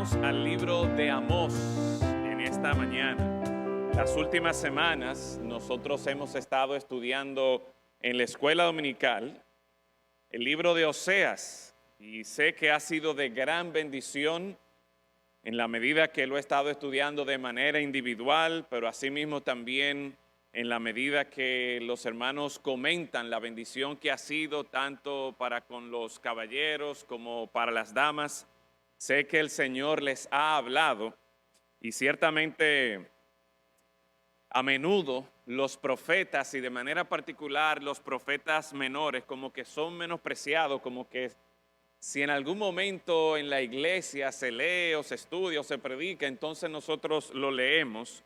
Entramos al libro de Amós en esta mañana. Las últimas semanas nosotros hemos estado estudiando en la escuela dominical el libro de Oseas y sé que ha sido de gran bendición en la medida que lo he estado estudiando de manera individual, pero asimismo también en la medida que los hermanos comentan la bendición que ha sido tanto para con los caballeros como para las damas. Sé que el Señor les ha hablado y ciertamente a menudo los profetas y de manera particular los profetas menores como que son menospreciados, como que si en algún momento en la iglesia se lee o se estudia o se predica, entonces nosotros lo leemos.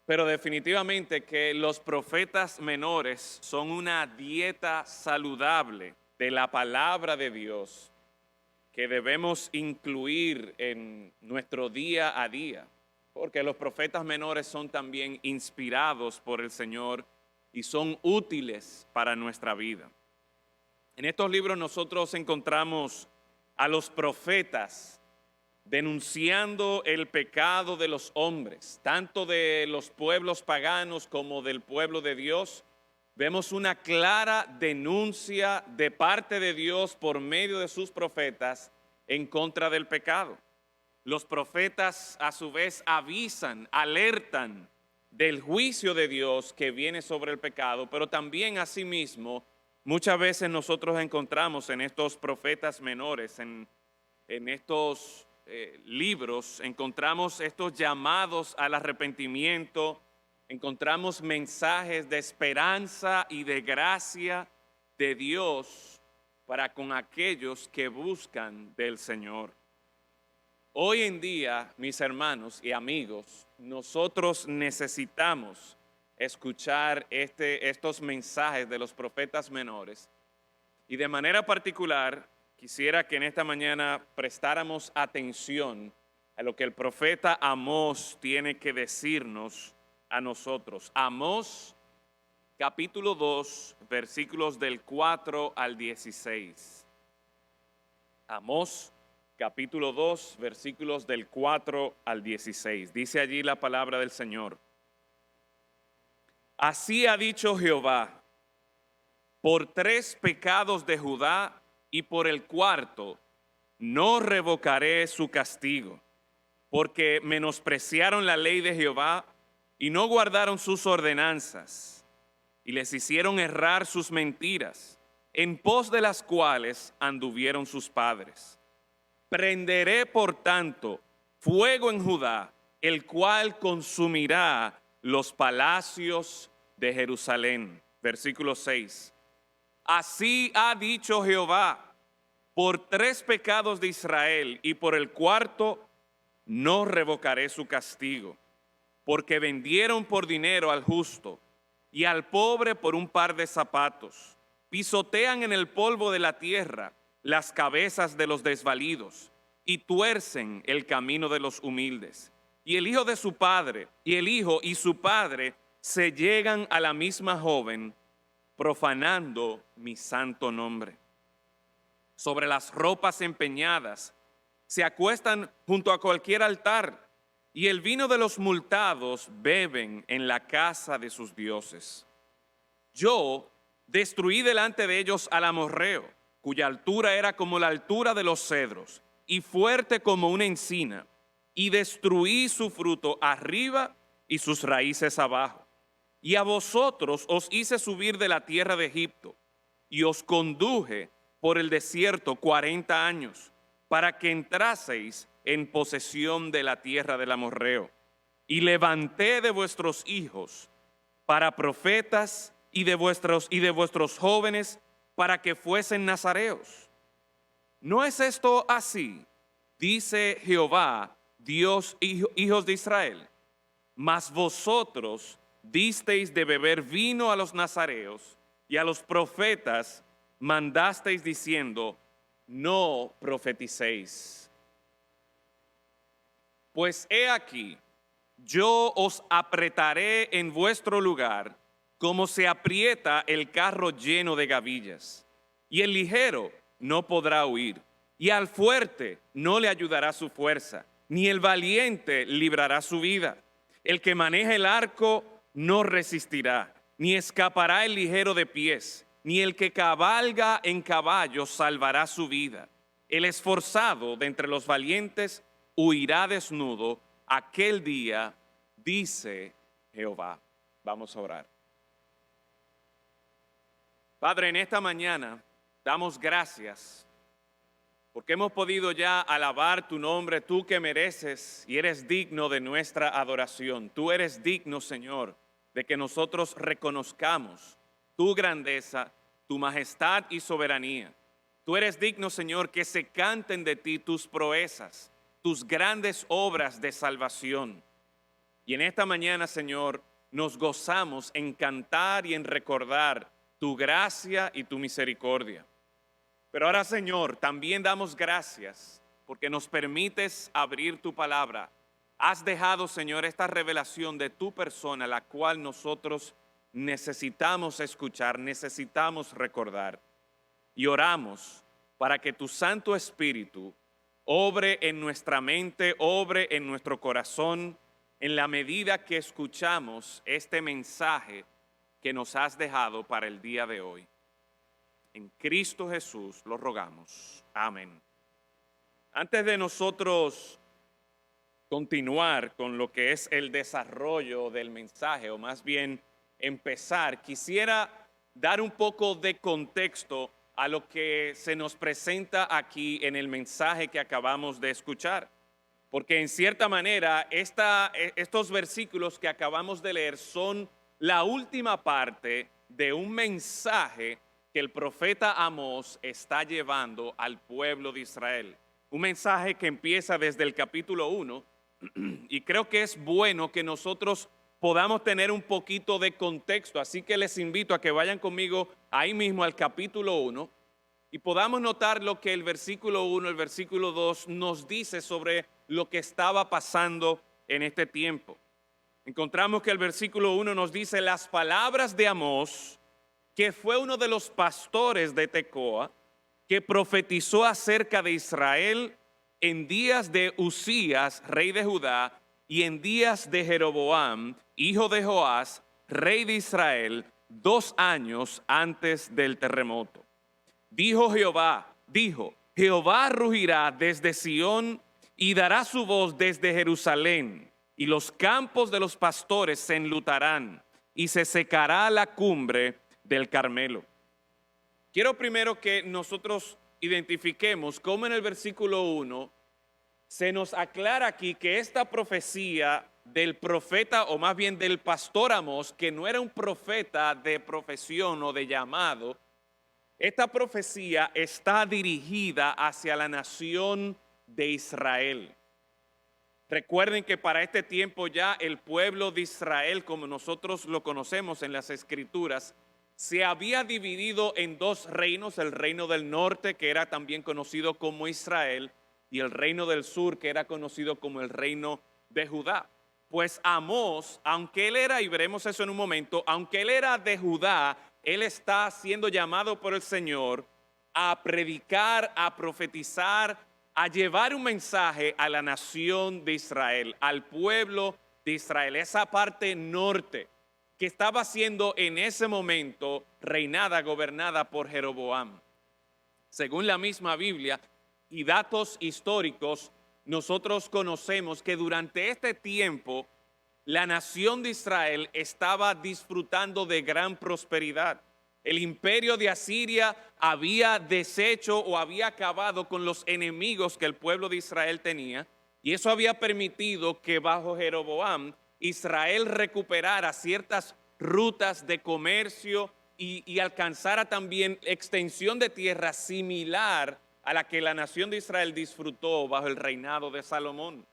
Pero definitivamente que los profetas menores son una dieta saludable de la palabra de Dios que debemos incluir en nuestro día a día, porque los profetas menores son también inspirados por el Señor y son útiles para nuestra vida. En estos libros nosotros encontramos a los profetas denunciando el pecado de los hombres, tanto de los pueblos paganos como del pueblo de Dios. Vemos una clara denuncia de parte de Dios por medio de sus profetas en contra del pecado. Los profetas a su vez avisan, alertan del juicio de Dios que viene sobre el pecado, pero también asimismo muchas veces nosotros encontramos en estos profetas menores, en estos libros, encontramos estos llamados al arrepentimiento, encontramos mensajes de esperanza y de gracia de Dios para con aquellos que buscan del Señor. Hoy en día, mis hermanos y amigos, nosotros necesitamos escuchar estos mensajes de los profetas menores y de manera particular quisiera que en esta mañana prestáramos atención a lo que el profeta Amós tiene que decirnos a nosotros. Amós, capítulo 2, versículos del 4 al 16. Amós, capítulo 2, versículos del 4 al 16. Dice allí la palabra del Señor. Así ha dicho Jehová, por 3 pecados de Judá y por el 4 no revocaré su castigo, porque menospreciaron la ley de Jehová y no guardaron sus ordenanzas, y les hicieron errar sus mentiras, en pos de las cuales anduvieron sus padres. Prenderé, por tanto, fuego en Judá, el cual consumirá los palacios de Jerusalén. Versículo 6. Así ha dicho Jehová, por 3 pecados de Israel y por el 4 no revocaré su castigo, porque vendieron por dinero al justo y al pobre por un par de zapatos. Pisotean en el polvo de la tierra las cabezas de los desvalidos y tuercen el camino de los humildes. Y el hijo de su padre, y el hijo y su padre se llegan a la misma joven, profanando mi santo nombre. Sobre las ropas empeñadas se acuestan junto a cualquier altar, y el vino de los multados beben en la casa de sus dioses. Yo destruí delante de ellos al amorreo, cuya altura era como la altura de los cedros, y fuerte como una encina, y destruí su fruto arriba y sus raíces abajo. Y a vosotros os hice subir de la tierra de Egipto, y os conduje por el desierto 40 años, para que entraseis en posesión de la tierra del amorreo. Y levanté de vuestros hijos para profetas y de vuestros jóvenes para que fuesen nazareos. ¿No es esto así? Dice Jehová, Dios, hijos de Israel. Mas vosotros disteis de beber vino a los nazareos, y a los profetas mandasteis diciendo, no profeticéis. Pues he aquí, yo os apretaré en vuestro lugar, como se aprieta el carro lleno de gavillas, y el ligero no podrá huir, y al fuerte no le ayudará su fuerza, ni el valiente librará su vida. El que maneja el arco no resistirá, ni escapará el ligero de pies, ni el que cabalga en caballo salvará su vida. El esforzado de entre los valientes huirá desnudo aquel día, dice Jehová. Vamos a orar. Padre, en esta mañana damos gracias porque hemos podido ya alabar tu nombre, tú que mereces y eres digno de nuestra adoración. Tú eres digno, Señor, de que nosotros reconozcamos tu grandeza, tu majestad y soberanía. Tú eres digno, Señor, que se canten de ti tus proezas, tus grandes obras de salvación. Y en esta mañana, Señor, nos gozamos en cantar y en recordar tu gracia y tu misericordia. Pero ahora, Señor, también damos gracias porque nos permites abrir tu palabra. Has dejado, Señor, esta revelación de tu persona, la cual nosotros necesitamos escuchar, necesitamos recordar. Y oramos para que tu Santo Espíritu obre en nuestra mente, obre en nuestro corazón, en la medida que escuchamos este mensaje que nos has dejado para el día de hoy. En Cristo Jesús lo rogamos. Amén. Antes de nosotros continuar con lo que es el desarrollo del mensaje, o más bien empezar, quisiera dar un poco de contexto a lo que se nos presenta aquí en el mensaje que acabamos de escuchar. Porque en cierta manera estos versículos que acabamos de leer son la última parte de un mensaje que el profeta Amós está llevando al pueblo de Israel. Un mensaje que empieza desde el capítulo 1 y creo que es bueno que nosotros podamos tener un poquito de contexto. Así que les invito a que vayan conmigo ahí mismo al capítulo 1 y podamos notar lo que el versículo 1, el versículo 2 nos dice sobre lo que estaba pasando en este tiempo. Encontramos que el versículo 1 nos dice las palabras de Amós, que fue uno de los pastores de Tecoa, que profetizó acerca de Israel en días de Usías, rey de Judá, y en días de Jeroboam, hijo de Joás, rey de Israel, 2 años antes del terremoto. Jehová rugirá desde Sión y dará su voz desde Jerusalén, y los campos de los pastores se enlutarán, y se secará la cumbre del Carmelo. Quiero primero que nosotros identifiquemos cómo en el versículo 1 se nos aclara aquí que esta profecía del profeta, o más bien del pastor Amós, que no era un profeta de profesión o de llamado, esta profecía está dirigida hacia la nación de Israel. Recuerden que para este tiempo ya el pueblo de Israel, como nosotros lo conocemos en las Escrituras, se había dividido en 2 reinos, el reino del norte, que era también conocido como Israel, y el reino del sur, que era conocido como el reino de Judá. Pues Amós, aunque él era, y veremos eso en un momento, aunque él era de Judá, él está siendo llamado por el Señor a predicar, a profetizar, a llevar un mensaje a la nación de Israel, al pueblo de Israel, esa parte norte que estaba siendo en ese momento reinada, gobernada por Jeroboam. Según la misma Biblia y datos históricos, nosotros conocemos que durante este tiempo la nación de Israel estaba disfrutando de gran prosperidad. El imperio de Asiria había deshecho o había acabado con los enemigos que el pueblo de Israel tenía, y eso había permitido que bajo Jeroboam Israel recuperara ciertas rutas de comercio y alcanzara también extensión de tierra similar a la que la nación de Israel disfrutó bajo el reinado de Salomón.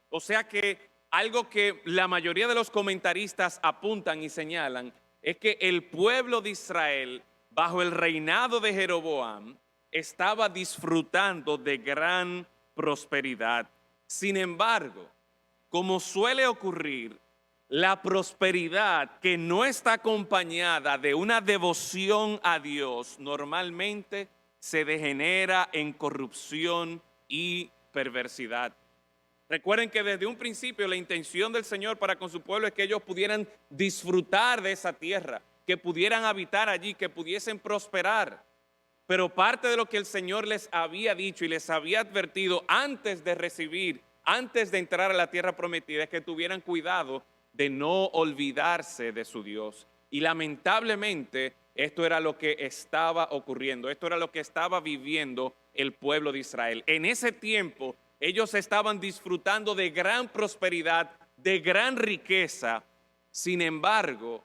O sea que algo que la mayoría de los comentaristas apuntan y señalan es que el pueblo de Israel bajo el reinado de Jeroboam estaba disfrutando de gran prosperidad. Sin embargo, como suele ocurrir, la prosperidad que no está acompañada de una devoción a Dios normalmente se degenera en corrupción y perversidad. Recuerden que desde un principio la intención del Señor para con su pueblo es que ellos pudieran disfrutar de esa tierra, que pudieran habitar allí, que pudiesen prosperar. Pero parte de lo que el Señor les había dicho y les había advertido antes de recibir, antes de entrar a la tierra prometida, es que tuvieran cuidado de no olvidarse de su Dios. Y lamentablemente esto era lo que estaba ocurriendo, esto era lo que estaba viviendo el pueblo de Israel. En ese tiempo ellos estaban disfrutando de gran prosperidad, de gran riqueza. Sin embargo,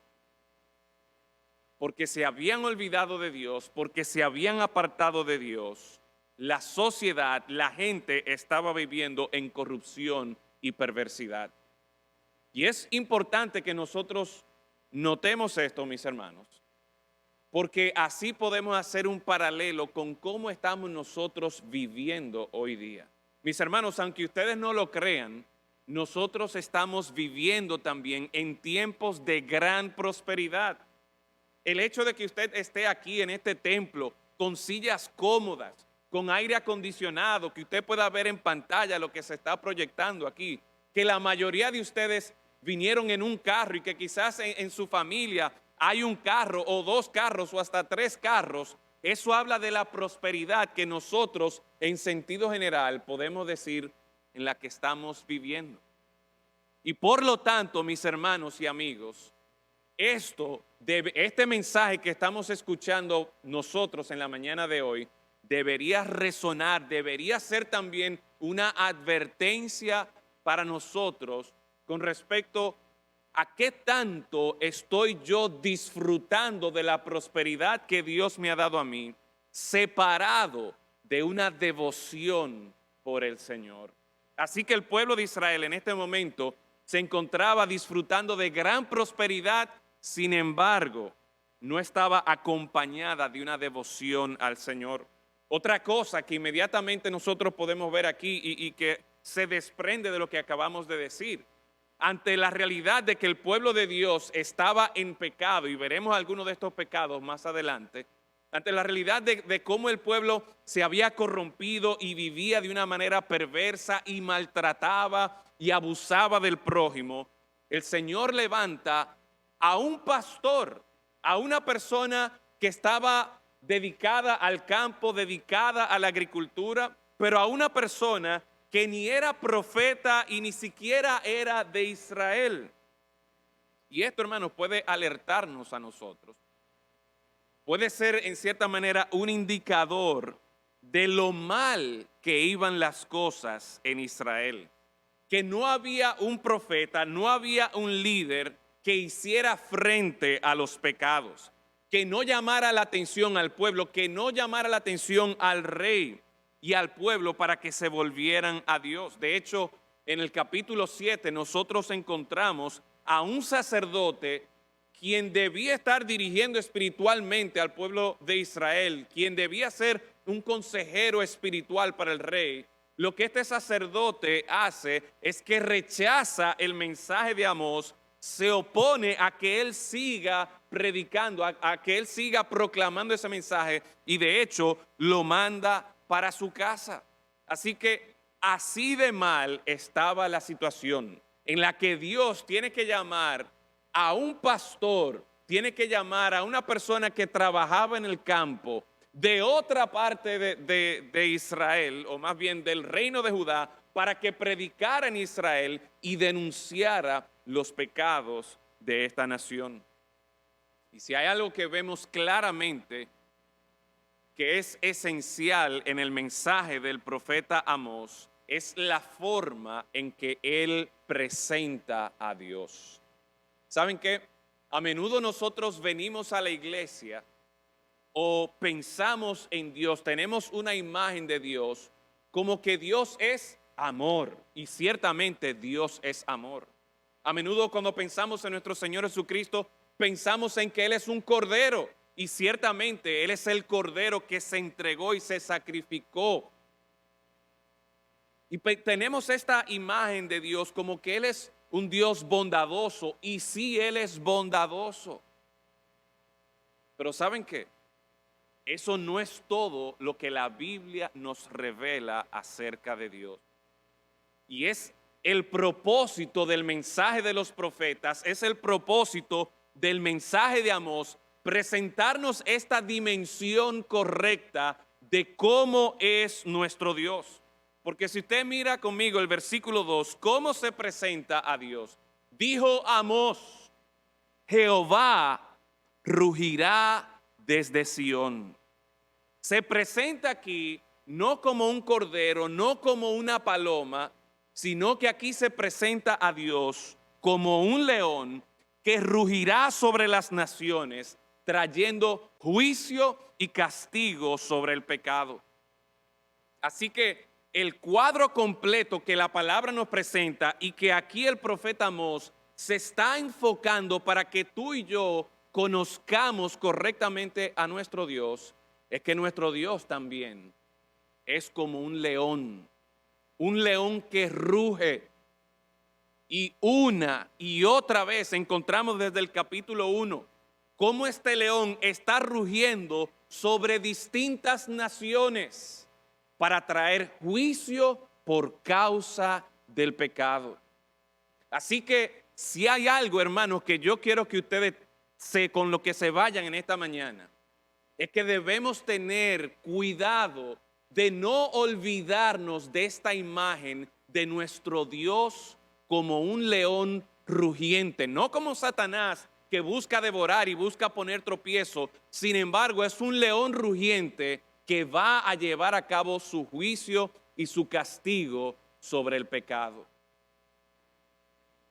porque se habían olvidado de Dios, porque se habían apartado de Dios, la sociedad, la gente estaba viviendo en corrupción y perversidad. Y es importante que nosotros notemos esto, mis hermanos, porque así podemos hacer un paralelo con cómo estamos nosotros viviendo hoy día. Mis hermanos, aunque ustedes no lo crean, nosotros estamos viviendo también en tiempos de gran prosperidad. El hecho de que usted esté aquí en este templo con sillas cómodas, con aire acondicionado, que usted pueda ver en pantalla lo que se está proyectando aquí, que la mayoría de ustedes vinieron en un carro y que quizás en su familia hay un carro o dos carros o hasta tres carros, eso habla de la prosperidad que nosotros en sentido general podemos decir en la que estamos viviendo. Y por lo tanto, mis hermanos y amigos, este mensaje que estamos escuchando nosotros en la mañana de hoy debería resonar, debería ser también una advertencia para nosotros con respecto a qué tanto estoy yo disfrutando de la prosperidad que Dios me ha dado a mí, separado de una devoción por el Señor. Así que el pueblo de Israel en este momento se encontraba disfrutando de gran prosperidad. Sin embargo, no estaba acompañada de una devoción al Señor. Otra cosa que inmediatamente nosotros podemos ver aquí y que se desprende de lo que acabamos de decir, ante la realidad de que el pueblo de Dios estaba en pecado, y veremos algunos de estos pecados más adelante, ante la realidad de cómo el pueblo se había corrompido y vivía de una manera perversa y maltrataba y abusaba del prójimo, el Señor levanta a un pastor, a una persona que estaba dedicada al campo, dedicada a la agricultura, pero a una persona que ni era profeta y ni siquiera era de Israel. Y esto, hermanos, puede alertarnos a nosotros. Puede ser, en cierta manera, un indicador de lo mal que iban las cosas en Israel. Que no había un profeta, no había un líder que hiciera frente a los pecados, que no llamara la atención al pueblo, que no llamara la atención al rey y al pueblo para que se volvieran a Dios. De hecho, en el capítulo 7 nosotros encontramos a un sacerdote quien debía estar dirigiendo espiritualmente al pueblo de Israel, quien debía ser un consejero espiritual para el rey. Lo que este sacerdote hace es que rechaza el mensaje de Amós, se opone a que él siga predicando, a que él siga proclamando ese mensaje y de hecho lo manda para su casa. Así que así de mal estaba la situación en la que Dios tiene que llamar a un pastor, tiene que llamar a una persona que trabajaba en el campo de otra parte de Israel, o más bien del reino de Judá, para que predicara en Israel y denunciara los pecados de esta nación. Y si hay algo que vemos claramente que es esencial en el mensaje del profeta Amós, es la forma en que él presenta a Dios. ¿Saben qué? A menudo nosotros venimos a la iglesia o pensamos en Dios, tenemos una imagen de Dios como que Dios es amor, y ciertamente Dios es amor. A menudo cuando pensamos en nuestro Señor Jesucristo, pensamos en que Él es un cordero, y ciertamente Él es el cordero que se entregó y se sacrificó. Y tenemos esta imagen de Dios como que Él es un Dios bondadoso, y sí, Él es bondadoso. Pero ¿saben qué? Eso no es todo lo que la Biblia nos revela acerca de Dios. Y es el propósito del mensaje de los profetas, es el propósito del mensaje de Amós, presentarnos esta dimensión correcta de cómo es nuestro Dios. Porque si usted mira conmigo el versículo 2, ¿cómo se presenta a Dios? Dijo Amós, Jehová rugirá desde Sión. Se presenta aquí no como un cordero, no como una paloma, sino que aquí se presenta a Dios como un león que rugirá sobre las naciones, trayendo juicio y castigo sobre el pecado. Así que el cuadro completo que la palabra nos presenta y que aquí el profeta Amós se está enfocando para que tú y yo conozcamos correctamente a nuestro Dios, es que nuestro Dios también es como un león que ruge. Y una y otra vez encontramos desde el capítulo 1 cómo este león está rugiendo sobre distintas naciones para traer juicio por causa del pecado. Así que si hay algo, hermanos, que yo quiero que ustedes con lo que se vayan en esta mañana, es que debemos tener cuidado de no olvidarnos de esta imagen de nuestro Dios como un león rugiente, no como Satanás que busca devorar y busca poner tropiezo. Sin embargo, es un león rugiente que va a llevar a cabo su juicio y su castigo sobre el pecado.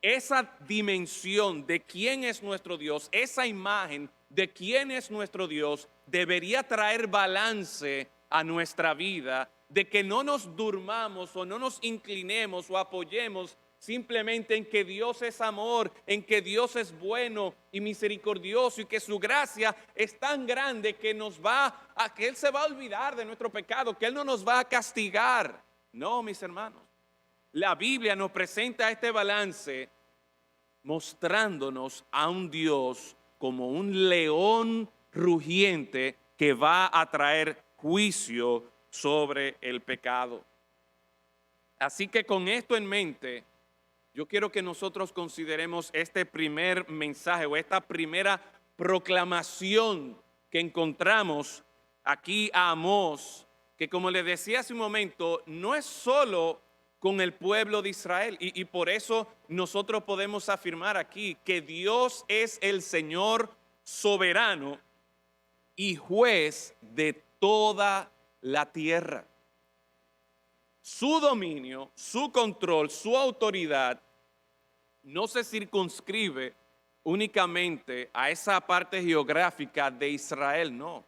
Esa dimensión de quién es nuestro Dios, esa imagen de quién es nuestro Dios, debería traer balance a nuestra vida, de que no nos durmamos o no nos inclinemos o apoyemos simplemente en que Dios es amor, en que Dios es bueno y misericordioso y que su gracia es tan grande que que Él se va a olvidar de nuestro pecado, que Él no nos va a castigar. No, mis hermanos. La Biblia nos presenta este balance mostrándonos a un Dios como un león rugiente que va a traer juicio sobre el pecado. Así que con esto en mente, yo quiero que nosotros consideremos este primer mensaje o esta primera proclamación que encontramos aquí a Amós, que como les decía hace un momento, no es solo con el pueblo de Israel y por eso nosotros podemos afirmar aquí que Dios es el Señor soberano y juez de toda la tierra. Su dominio, su control, su autoridad no se circunscribe únicamente a esa parte geográfica de Israel, no.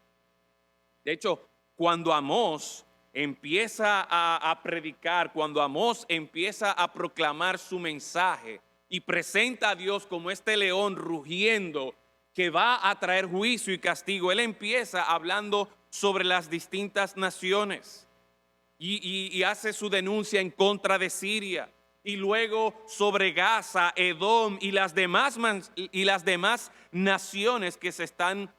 De hecho, cuando Amós empieza a predicar, cuando Amós empieza a proclamar su mensaje y presenta a Dios como este león rugiendo que va a traer juicio y castigo, él empieza hablando sobre las distintas naciones y hace su denuncia en contra de Siria y luego sobre Gaza, Edom y las demás naciones que se están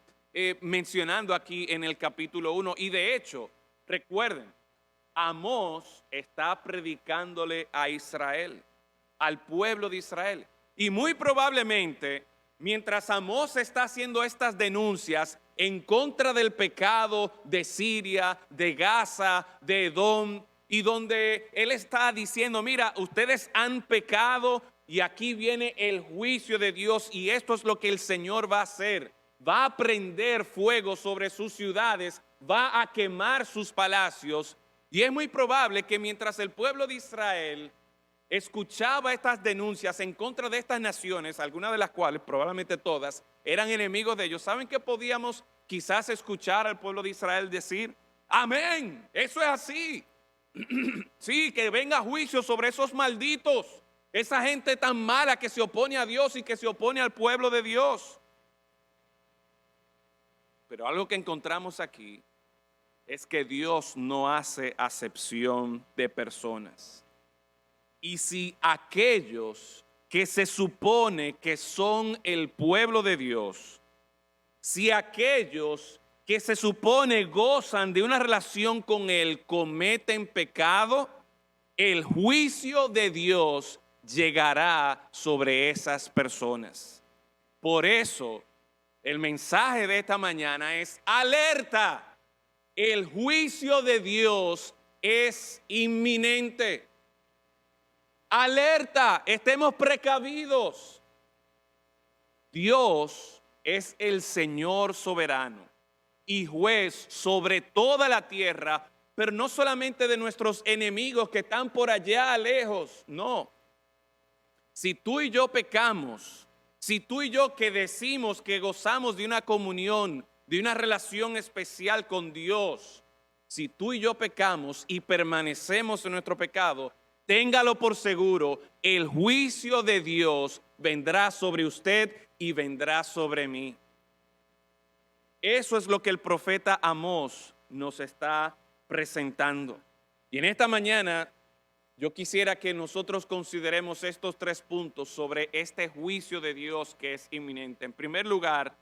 mencionando aquí en el capítulo 1. Y de hecho, recuerden, Amós está predicándole a Israel, al pueblo de Israel. Y muy probablemente, mientras Amós está haciendo estas denuncias en contra del pecado de Siria, de Gaza, de Edom, y donde él está diciendo, mira, ustedes han pecado y aquí viene el juicio de Dios y esto es lo que el Señor va a hacer. Va a prender fuego sobre sus ciudades, va a quemar sus palacios. Y es muy probable que mientras el pueblo de Israel escuchaba estas denuncias en contra de estas naciones, algunas de las cuales, probablemente todas, eran enemigos de ellos, ¿saben qué podíamos quizás escuchar al pueblo de Israel decir? Amén, eso es así. Sí, que venga juicio sobre esos malditos, esa gente tan mala que se opone a Dios y que se opone al pueblo de Dios. Pero algo que encontramos aquí es que Dios no hace acepción de personas. Y si aquellos que se supone que son el pueblo de Dios, si aquellos que se supone gozan de una relación con Él cometen pecado, el juicio de Dios llegará sobre esas personas. Por eso, el mensaje de esta mañana es alerta. El juicio de Dios es inminente. Alerta, estemos precavidos. Dios es el Señor soberano y juez sobre toda la tierra, pero no solamente de nuestros enemigos que están por allá lejos, no. Si tú y yo pecamos, si tú y yo que decimos que gozamos de una comunión, de una relación especial con Dios, si tú y yo pecamos y permanecemos en nuestro pecado, téngalo por seguro, el juicio de Dios vendrá sobre usted y vendrá sobre mí. Eso es lo que el profeta Amós nos está presentando. Y en esta mañana yo quisiera que nosotros consideremos estos 3 puntos sobre este juicio de Dios que es inminente. En primer lugar,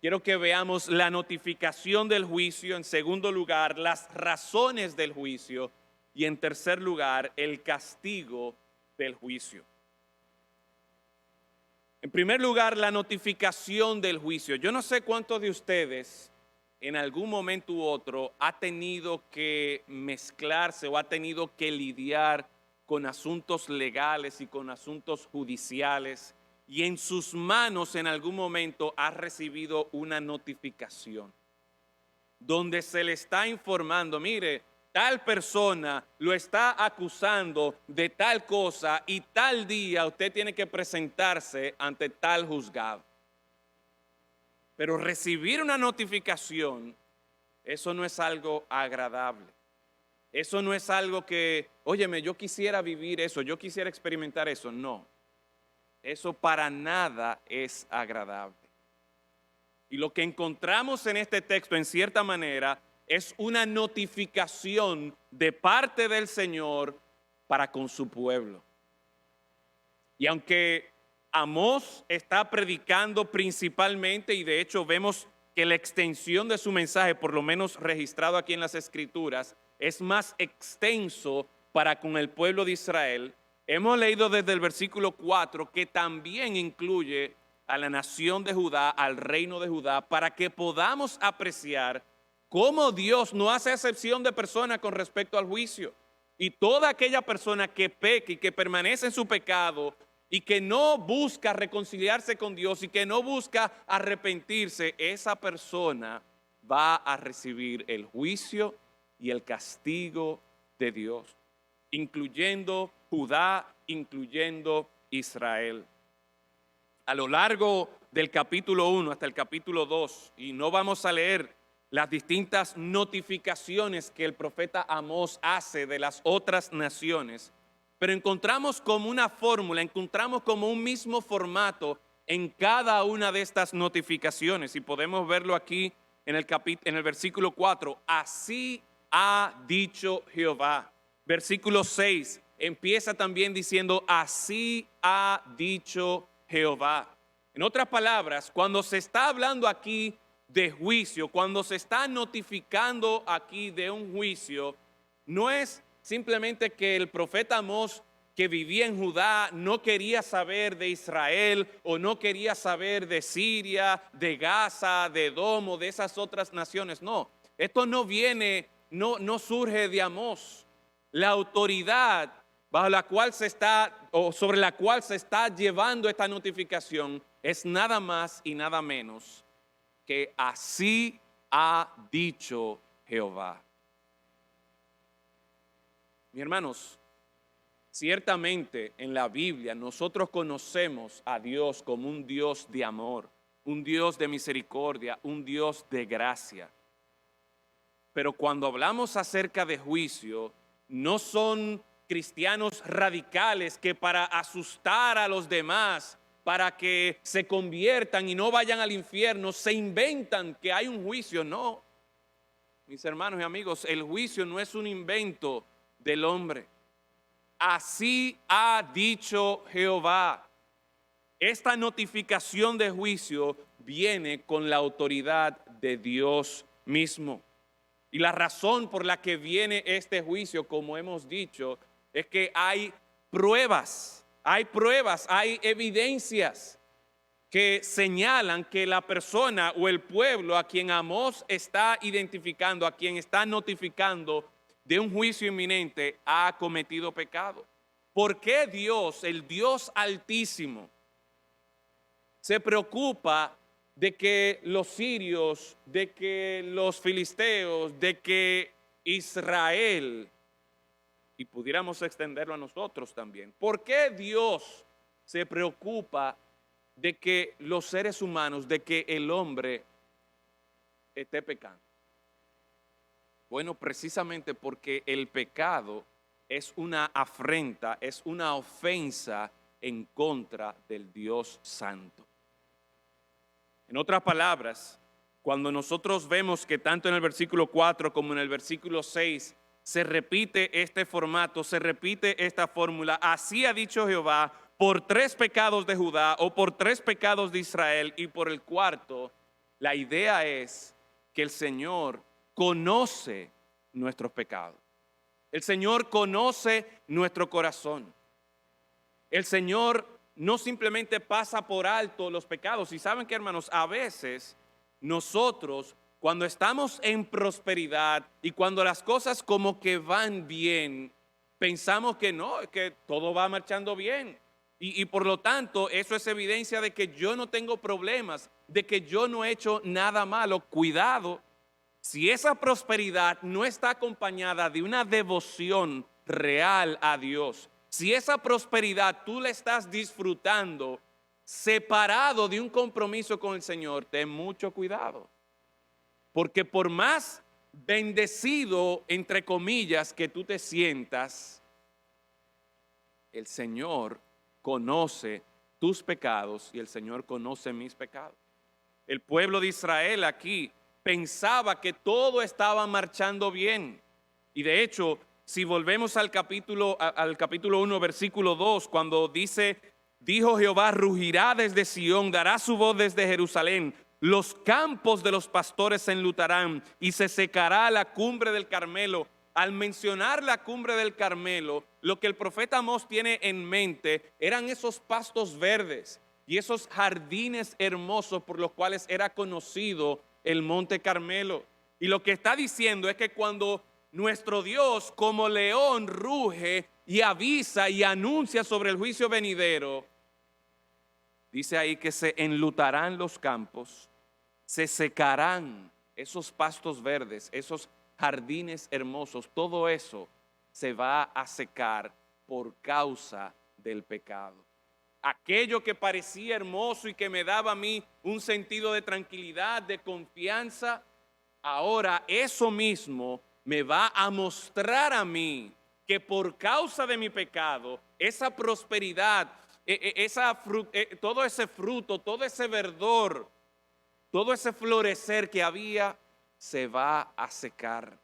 quiero que veamos la notificación del juicio. En segundo lugar, las razones del juicio. Y en tercer lugar, el castigo del juicio. En primer lugar, la notificación del juicio. Yo no sé cuántos de ustedes en algún momento u otro ha tenido que mezclarse o ha tenido que lidiar con asuntos legales y con asuntos judiciales y en sus manos en algún momento ha recibido una notificación donde se le está informando, mire, tal persona lo está acusando de tal cosa y tal día usted tiene que presentarse ante tal juzgado. Pero recibir una notificación, eso no es algo agradable. Eso no es algo que, óyeme, yo quisiera vivir eso, yo quisiera experimentar eso. No, eso para nada es agradable. Y lo que encontramos en este texto, en cierta manera, es una notificación de parte del Señor para con su pueblo. Y aunque Amós está predicando principalmente, y de hecho vemos que la extensión de su mensaje, por lo menos registrado aquí en las Escrituras, es más extenso para con el pueblo de Israel, hemos leído desde el versículo 4 que también incluye a la nación de Judá, al reino de Judá, para que podamos apreciar cómo Dios no hace excepción de persona con respecto al juicio. Y toda aquella persona que peque y que permanece en su pecado y que no busca reconciliarse con Dios y que no busca arrepentirse, esa persona va a recibir el juicio y el castigo de Dios, incluyendo Judá, incluyendo Israel. A lo largo del capítulo 1 hasta el capítulo 2, y no vamos a leer las distintas notificaciones que el profeta Amós hace de las otras naciones, pero encontramos como una fórmula, encontramos como un mismo formato en cada una de estas notificaciones, y podemos verlo aquí en el versículo 4, así ha dicho Jehová. Versículo 6 empieza también diciendo, así ha dicho Jehová. En otras palabras, cuando se está hablando aquí de juicio, cuando se está notificando aquí de un juicio, no es simplemente que el profeta Amós, que vivía en Judá, no quería saber de Israel o no quería saber de Siria, de Gaza, de Edom o de esas otras naciones. No, esto no viene, no surge de Amós. La autoridad bajo la cual se está, o sobre la cual se está llevando esta notificación, es nada más y nada menos que así ha dicho Jehová. Mis hermanos, ciertamente en la Biblia nosotros conocemos a Dios como un Dios de amor, un Dios de misericordia, un Dios de gracia. Pero cuando hablamos acerca de juicio, no son cristianos radicales que para asustar a los demás, para que se conviertan y no vayan al infierno, se inventan que hay un juicio. No, mis hermanos y amigos, el juicio no es un invento del hombre. Así ha dicho Jehová. Esta notificación de juicio viene con la autoridad de Dios mismo. Y la razón por la que viene este juicio, como hemos dicho, es que hay pruebas, hay evidencias que señalan que la persona o el pueblo a quien Amós está identificando, a quien está notificando de un juicio inminente, ha cometido pecado. ¿Por qué Dios, el Dios Altísimo, se preocupa de que los sirios, de que los filisteos, de que Israel, y pudiéramos extenderlo a nosotros también, ¿por qué Dios se preocupa de que los seres humanos, de que el hombre esté pecando? Bueno, precisamente porque el pecado es una afrenta, es una ofensa en contra del Dios Santo. En otras palabras, cuando nosotros vemos que tanto en el versículo 4 como en el versículo 6 se repite este formato, se repite esta fórmula, así ha dicho Jehová, por 3 pecados de Judá o por 3 pecados de Israel y por el cuarto, la idea es que el Señor conoce nuestros pecados. El Señor conoce nuestro corazón. El Señor no simplemente pasa por alto los pecados. Y saben que, hermanos, a veces nosotros, cuando estamos en prosperidad y cuando las cosas como que van bien, pensamos que no, que todo va marchando bien. Y por lo tanto, eso es evidencia de que yo no tengo problemas, de que yo no he hecho nada malo. Cuidado, si esa prosperidad no está acompañada de una devoción real a Dios, si esa prosperidad tú la estás disfrutando separado de un compromiso con el Señor, ten mucho cuidado. Porque por más bendecido, entre comillas, que tú te sientas, el Señor conoce tus pecados y el Señor conoce mis pecados. El pueblo de Israel aquí pensaba que todo estaba marchando bien. Y de hecho, si volvemos al capítulo 1, versículo 2, cuando dice, dijo Jehová, rugirá desde Sión, dará su voz desde Jerusalén, los campos de los pastores se enlutarán y se secará la cumbre del Carmelo. Al mencionar la cumbre del Carmelo, lo que el profeta Amós tiene en mente eran esos pastos verdes y esos jardines hermosos por los cuales era conocido el monte Carmelo. Y lo que está diciendo es que cuando nuestro Dios como león ruge y avisa y anuncia sobre el juicio venidero, dice ahí que se enlutarán los campos, se secarán esos pastos verdes, esos jardines hermosos, todo eso se va a secar por causa del pecado. Aquello que parecía hermoso y que me daba a mí un sentido de tranquilidad, de confianza, ahora eso mismo me va a mostrar a mí que por causa de mi pecado, esa prosperidad, todo ese fruto, todo ese verdor, todo ese florecer que había, se va a secar.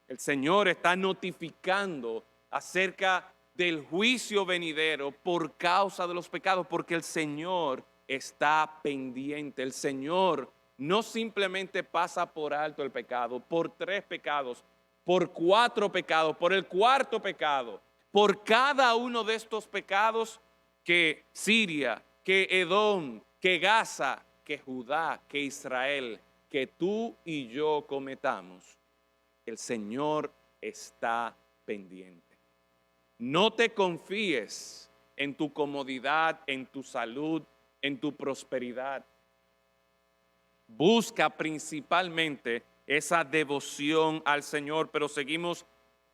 El Señor está notificando acerca del juicio venidero por causa de los pecados, porque el Señor está pendiente. El Señor no simplemente pasa por alto el pecado, por 3 pecados, por 4 pecados, por el cuarto pecado, por cada uno de estos pecados que Siria, que Edom, que Gaza, que Judá, que Israel, que tú y yo cometamos, el Señor está pendiente. No te confíes en tu comodidad, en tu salud, en tu prosperidad. Busca principalmente esa devoción al Señor, pero seguimos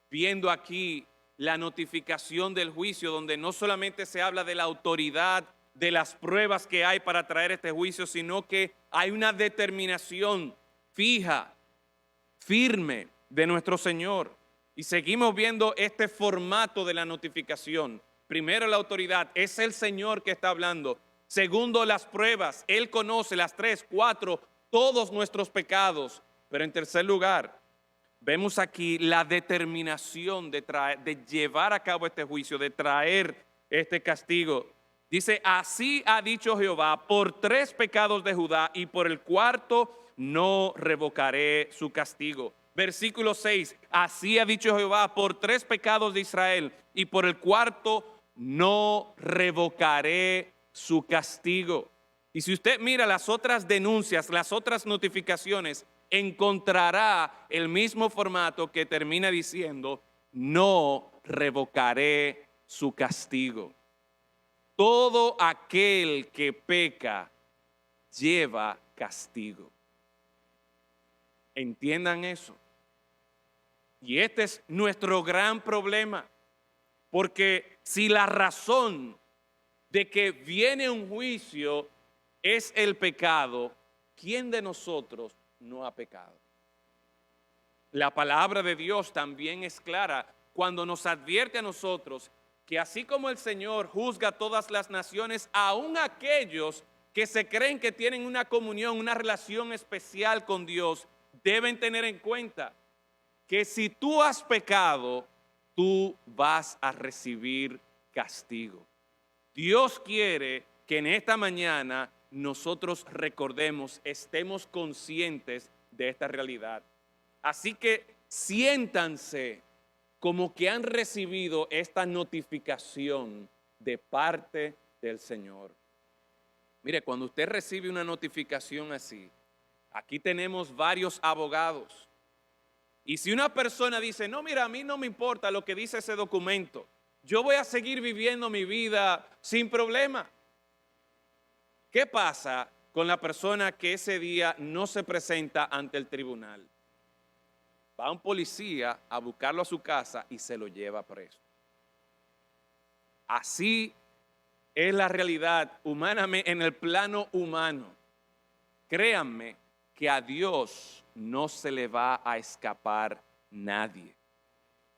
viendo aquí la notificación del juicio, donde no solamente se habla de la autoridad, de las pruebas que hay para traer este juicio, sino que hay una determinación fija, firme de nuestro Señor. Y seguimos viendo este formato de la notificación. Primero, la autoridad, es el Señor que está hablando. Segundo, las pruebas, Él conoce las 3, 4, todos nuestros pecados. Pero en tercer lugar, vemos aquí la determinación de llevar a cabo este juicio, de traer este castigo. Dice, así ha dicho Jehová, por 3 pecados de Judá y por el cuarto no revocaré su castigo. Versículo 6, así ha dicho Jehová, por 3 pecados de Israel y por el cuarto no revocaré su castigo. Y si usted mira las otras denuncias, las otras notificaciones, encontrará el mismo formato que termina diciendo, no revocaré su castigo. Todo aquel que peca lleva castigo. Entiendan eso. Y este es nuestro gran problema, porque si la razón de que viene un juicio es el pecado, ¿quién de nosotros no ha pecado? La palabra de Dios también es clara cuando nos advierte a nosotros que así como el Señor juzga a todas las naciones, aun aquellos que se creen que tienen una comunión, una relación especial con Dios, deben tener en cuenta que si tú has pecado, tú vas a recibir castigo. Dios quiere que en esta mañana nosotros recordemos, estemos conscientes de esta realidad. Así que siéntanse como que han recibido esta notificación de parte del Señor. Mire, cuando usted recibe una notificación así, aquí tenemos varios abogados. Y si una persona dice, no, mira, a mí no me importa lo que dice ese documento, yo voy a seguir viviendo mi vida sin problema. ¿Qué pasa con la persona que ese día no se presenta ante el tribunal? Va un policía a buscarlo a su casa y se lo lleva preso. Así es la realidad humanamente, en el plano humano. Créanme que a Dios no se le va a escapar nadie.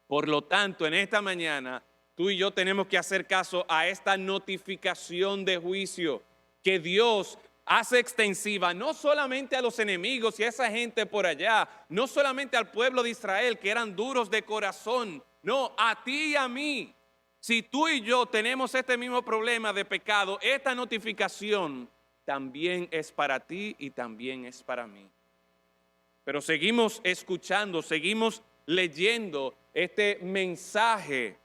Por lo tanto, en esta mañana, tú y yo tenemos que hacer caso a esta notificación de juicio que Dios hace extensiva no solamente a los enemigos y a esa gente por allá, no solamente al pueblo de Israel que eran duros de corazón, no, a ti y a mí. Si tú y yo tenemos este mismo problema de pecado, esta notificación también es para ti y también es para mí. Pero seguimos escuchando, seguimos leyendo este mensaje,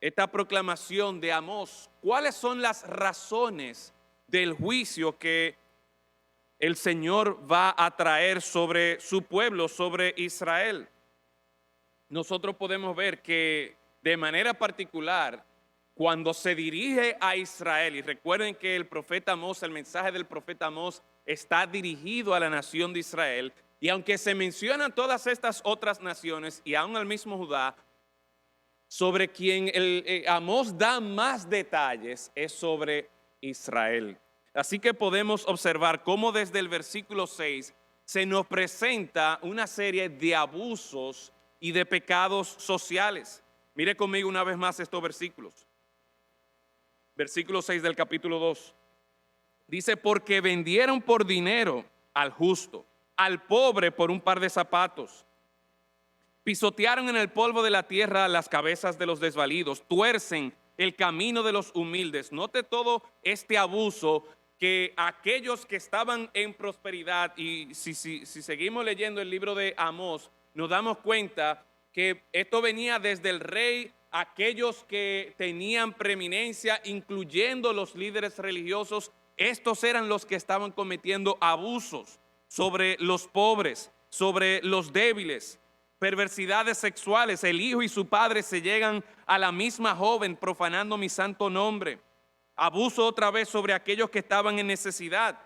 esta proclamación de Amós. ¿Cuáles son las razones del juicio que el Señor va a traer sobre su pueblo, sobre Israel? Nosotros podemos ver que de manera particular, cuando se dirige a Israel, y recuerden que el profeta Amós, el mensaje del profeta Amós está dirigido a la nación de Israel, y aunque se mencionan todas estas otras naciones y aún al mismo Judá, sobre quien Amós da más detalles es sobre Israel. Así que podemos observar cómo desde el versículo 6 se nos presenta una serie de abusos y de pecados sociales. Mire conmigo una vez más estos versículos. Versículo 6 del capítulo 2. Dice, porque vendieron por dinero al justo, al pobre por un par de zapatos. Pisotearon en el polvo de la tierra las cabezas de los desvalidos, tuercen el camino de los humildes. Note todo este abuso que aquellos que estaban en prosperidad, y si seguimos leyendo el libro de Amós, nos damos cuenta que esto venía desde el rey, aquellos que tenían preeminencia, incluyendo los líderes religiosos. Estos eran los que estaban cometiendo abusos sobre los pobres, sobre los débiles, perversidades sexuales. El hijo y su padre se llegan a la misma joven, profanando mi santo nombre. Abuso otra vez sobre aquellos que estaban en necesidad.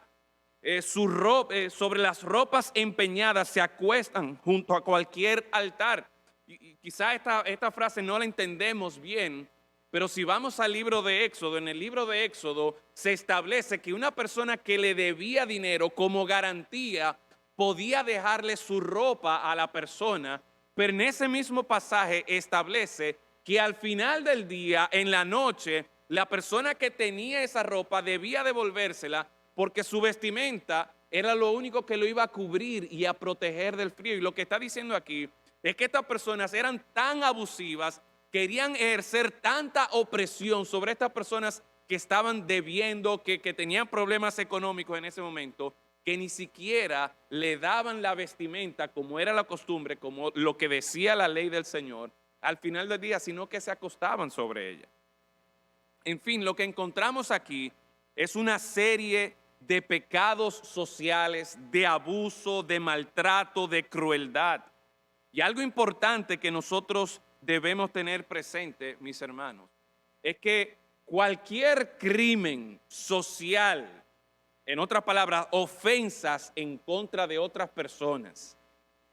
Sobre las ropas empeñadas se acuestan junto a cualquier altar. Y quizá esta frase no la entendemos bien, pero si vamos al libro de Éxodo, en el libro de Éxodo se establece que una persona que le debía dinero como garantía podía dejarle su ropa a la persona, pero en ese mismo pasaje establece que al final del día, en la noche, la persona que tenía esa ropa debía devolvérsela porque su vestimenta era lo único que lo iba a cubrir y a proteger del frío. Y lo que está diciendo aquí es que estas personas eran tan abusivas, querían ejercer tanta opresión sobre estas personas que estaban debiendo, que tenían problemas económicos en ese momento, que ni siquiera le daban la vestimenta como era la costumbre, como lo que decía la ley del Señor, al final del día, sino que se acostaban sobre ella. En fin, lo que encontramos aquí es una serie de pecados sociales, de abuso, de maltrato, de crueldad. Y algo importante que nosotros debemos tener presente, mis hermanos, es que cualquier crimen social, en otras palabras, ofensas en contra de otras personas,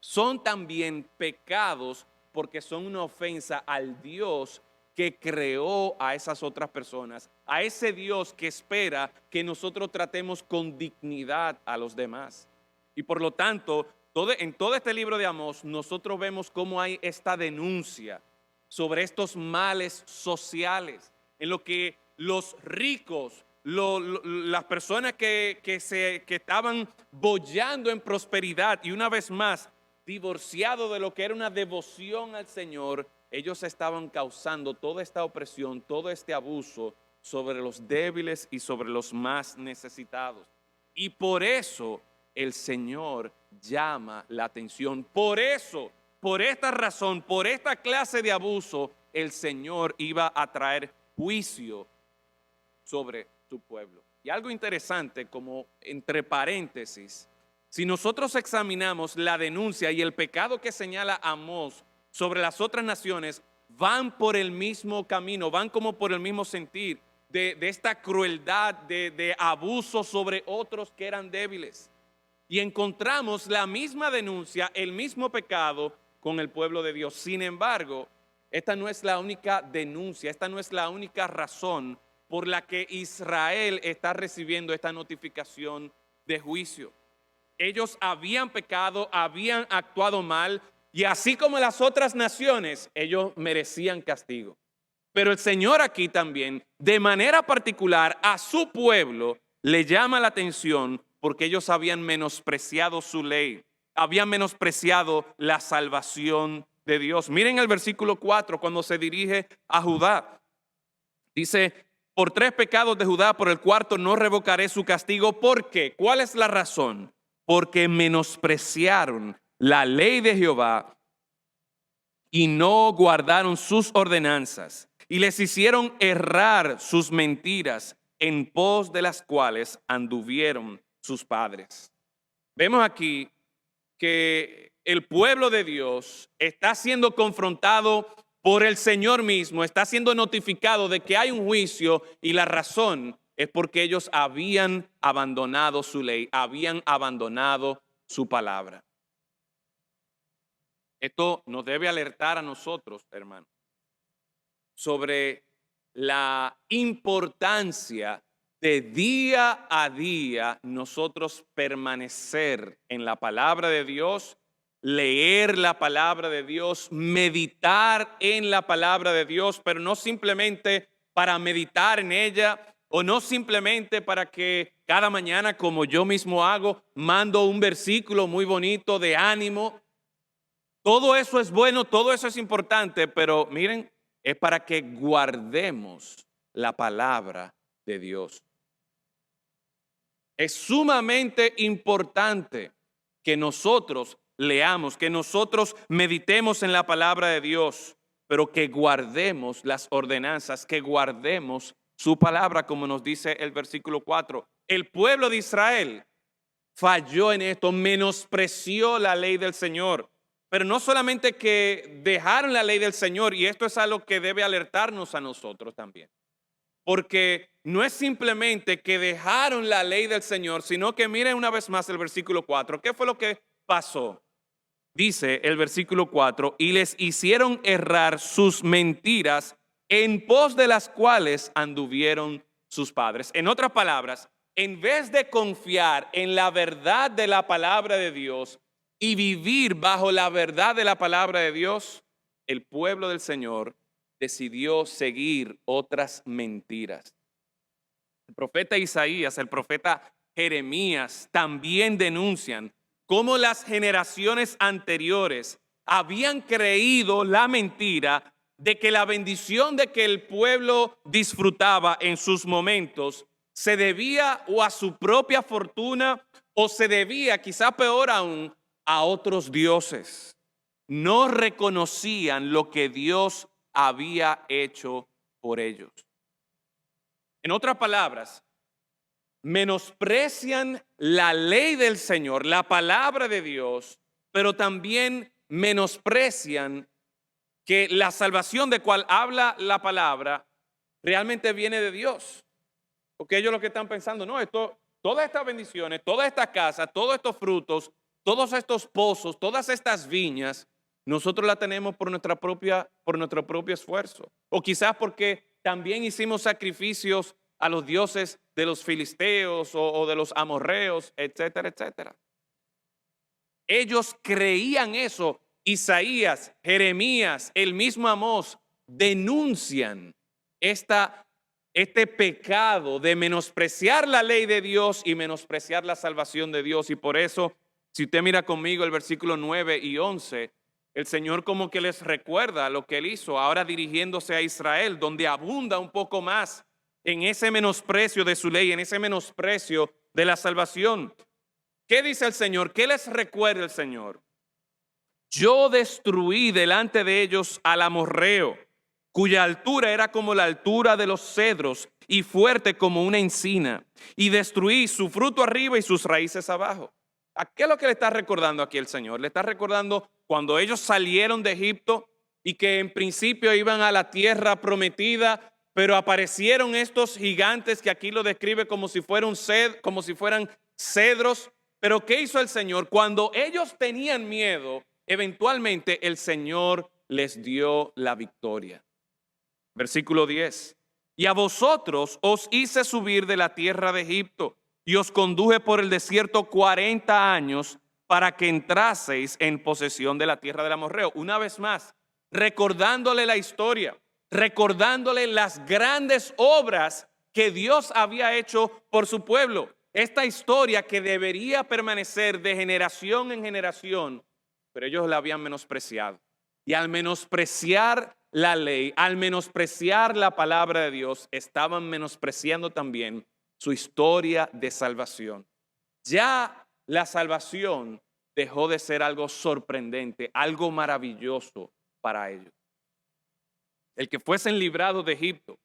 son también pecados porque son una ofensa al Dios que creó a esas otras personas, a ese Dios que espera que nosotros tratemos con dignidad a los demás. Y por lo tanto, en todo este libro de Amós, nosotros vemos cómo hay esta denuncia sobre estos males sociales, en lo que los ricos, las personas que estaban boyando en prosperidad y una vez más divorciados de lo que era una devoción al Señor, ellos estaban causando toda esta opresión, todo este abuso sobre los débiles y sobre los más necesitados. Y por eso el Señor llama la atención. Por eso, por esta razón, por esta clase de abuso, el Señor iba a traer juicio sobre su pueblo. Y algo interesante, como entre paréntesis, si nosotros examinamos la denuncia y el pecado que señala Amós sobre las otras naciones, van por el mismo camino, van como por el mismo sentir de esta crueldad, de abuso sobre otros que eran débiles. Y encontramos la misma denuncia, el mismo pecado con el pueblo de Dios. Sin embargo, esta no es la única denuncia, esta no es la única razón por la que Israel está recibiendo esta notificación de juicio. Ellos habían pecado, habían actuado mal, y así como las otras naciones, ellos merecían castigo. Pero el Señor aquí también, de manera particular, a su pueblo le llama la atención porque ellos habían menospreciado su ley, habían menospreciado la salvación de Dios. Miren el versículo 4 cuando se dirige a Judá. Dice, por 3 pecados de Judá, por el cuarto no revocaré su castigo. ¿Por qué? ¿Cuál es la razón? Porque menospreciaron la ley de Jehová y no guardaron sus ordenanzas y les hicieron errar sus mentiras en pos de las cuales anduvieron sus padres. Vemos aquí que el pueblo de Dios está siendo confrontado por el Señor mismo, está siendo notificado de que hay un juicio y la razón es porque ellos habían abandonado su ley, habían abandonado su palabra. Esto nos debe alertar a nosotros, hermanos, sobre la importancia de día a día nosotros permanecer en la palabra de Dios, leer la palabra de Dios, meditar en la palabra de Dios, pero no simplemente para meditar en ella o no simplemente para que cada mañana, como yo mismo hago, mando un versículo muy bonito de ánimo. Todo eso es bueno, todo eso es importante, pero miren, es para que guardemos la palabra de Dios. Es sumamente importante que nosotros leamos, que nosotros meditemos en la palabra de Dios, pero que guardemos las ordenanzas, que guardemos su palabra, como nos dice el versículo 4. El pueblo de Israel falló en esto, menospreció la ley del Señor. Pero no solamente que dejaron la ley del Señor, y esto es algo que debe alertarnos a nosotros también. Porque no es simplemente que dejaron la ley del Señor, sino que miren una vez más el versículo 4. ¿Qué fue lo que pasó? Dice el versículo 4, y les hicieron errar sus mentiras en pos de las cuales anduvieron sus padres. En otras palabras, en vez de confiar en la verdad de la palabra de Dios y vivir bajo la verdad de la palabra de Dios, el pueblo del Señor decidió seguir otras mentiras. El profeta Isaías, el profeta Jeremías también denuncian cómo las generaciones anteriores habían creído la mentira de que la bendición de que el pueblo disfrutaba en sus momentos ¿Se debía o a su propia fortuna o se debía, quizá peor aún, a otros dioses? No reconocían lo que Dios había hecho por ellos. En otras palabras, menosprecian la ley del Señor, la palabra de Dios, pero también menosprecian que la salvación de cual habla la palabra realmente viene de Dios. Porque ellos lo que están pensando, no, todas estas bendiciones, todas estas casas, todos estos frutos, todos estos pozos, todas estas viñas, nosotros las tenemos por nuestro propio esfuerzo. O quizás porque también hicimos sacrificios a los dioses de los filisteos o de los amorreos, etcétera, etcétera. Ellos creían eso. Isaías, Jeremías, el mismo Amós denuncian este pecado de menospreciar la ley de Dios y menospreciar la salvación de Dios. Y por eso, si usted mira conmigo el versículo 9 y 11, el Señor como que les recuerda lo que Él hizo, ahora dirigiéndose a Israel, donde abunda un poco más en ese menosprecio de su ley, en ese menosprecio de la salvación. ¿Qué dice el Señor? ¿Qué les recuerda el Señor? Yo destruí delante de ellos al amorreo, cuya altura era como la altura de los cedros y fuerte como una encina, y destruí su fruto arriba y sus raíces abajo. ¿A qué es lo que le está recordando aquí el Señor? Le está recordando cuando ellos salieron de Egipto y que en principio iban a la tierra prometida, pero aparecieron estos gigantes que aquí lo describe como si fueran cedros. Pero ¿qué hizo el Señor? Cuando ellos tenían miedo, eventualmente el Señor les dio la victoria. Versículo 10. Y a vosotros os hice subir de la tierra de Egipto y os conduje por el desierto 40 años para que entraseis en posesión de la tierra del amorreo. Una vez más, recordándole la historia, recordándole las grandes obras que Dios había hecho por su pueblo. Esta historia que debería permanecer de generación en generación, pero ellos la habían menospreciado. Y al menospreciar la ley, al menospreciar la palabra de Dios, estaban menospreciando también su historia de salvación. Ya la salvación dejó de ser algo sorprendente, algo maravilloso para ellos. El que fuesen librados de Egipto,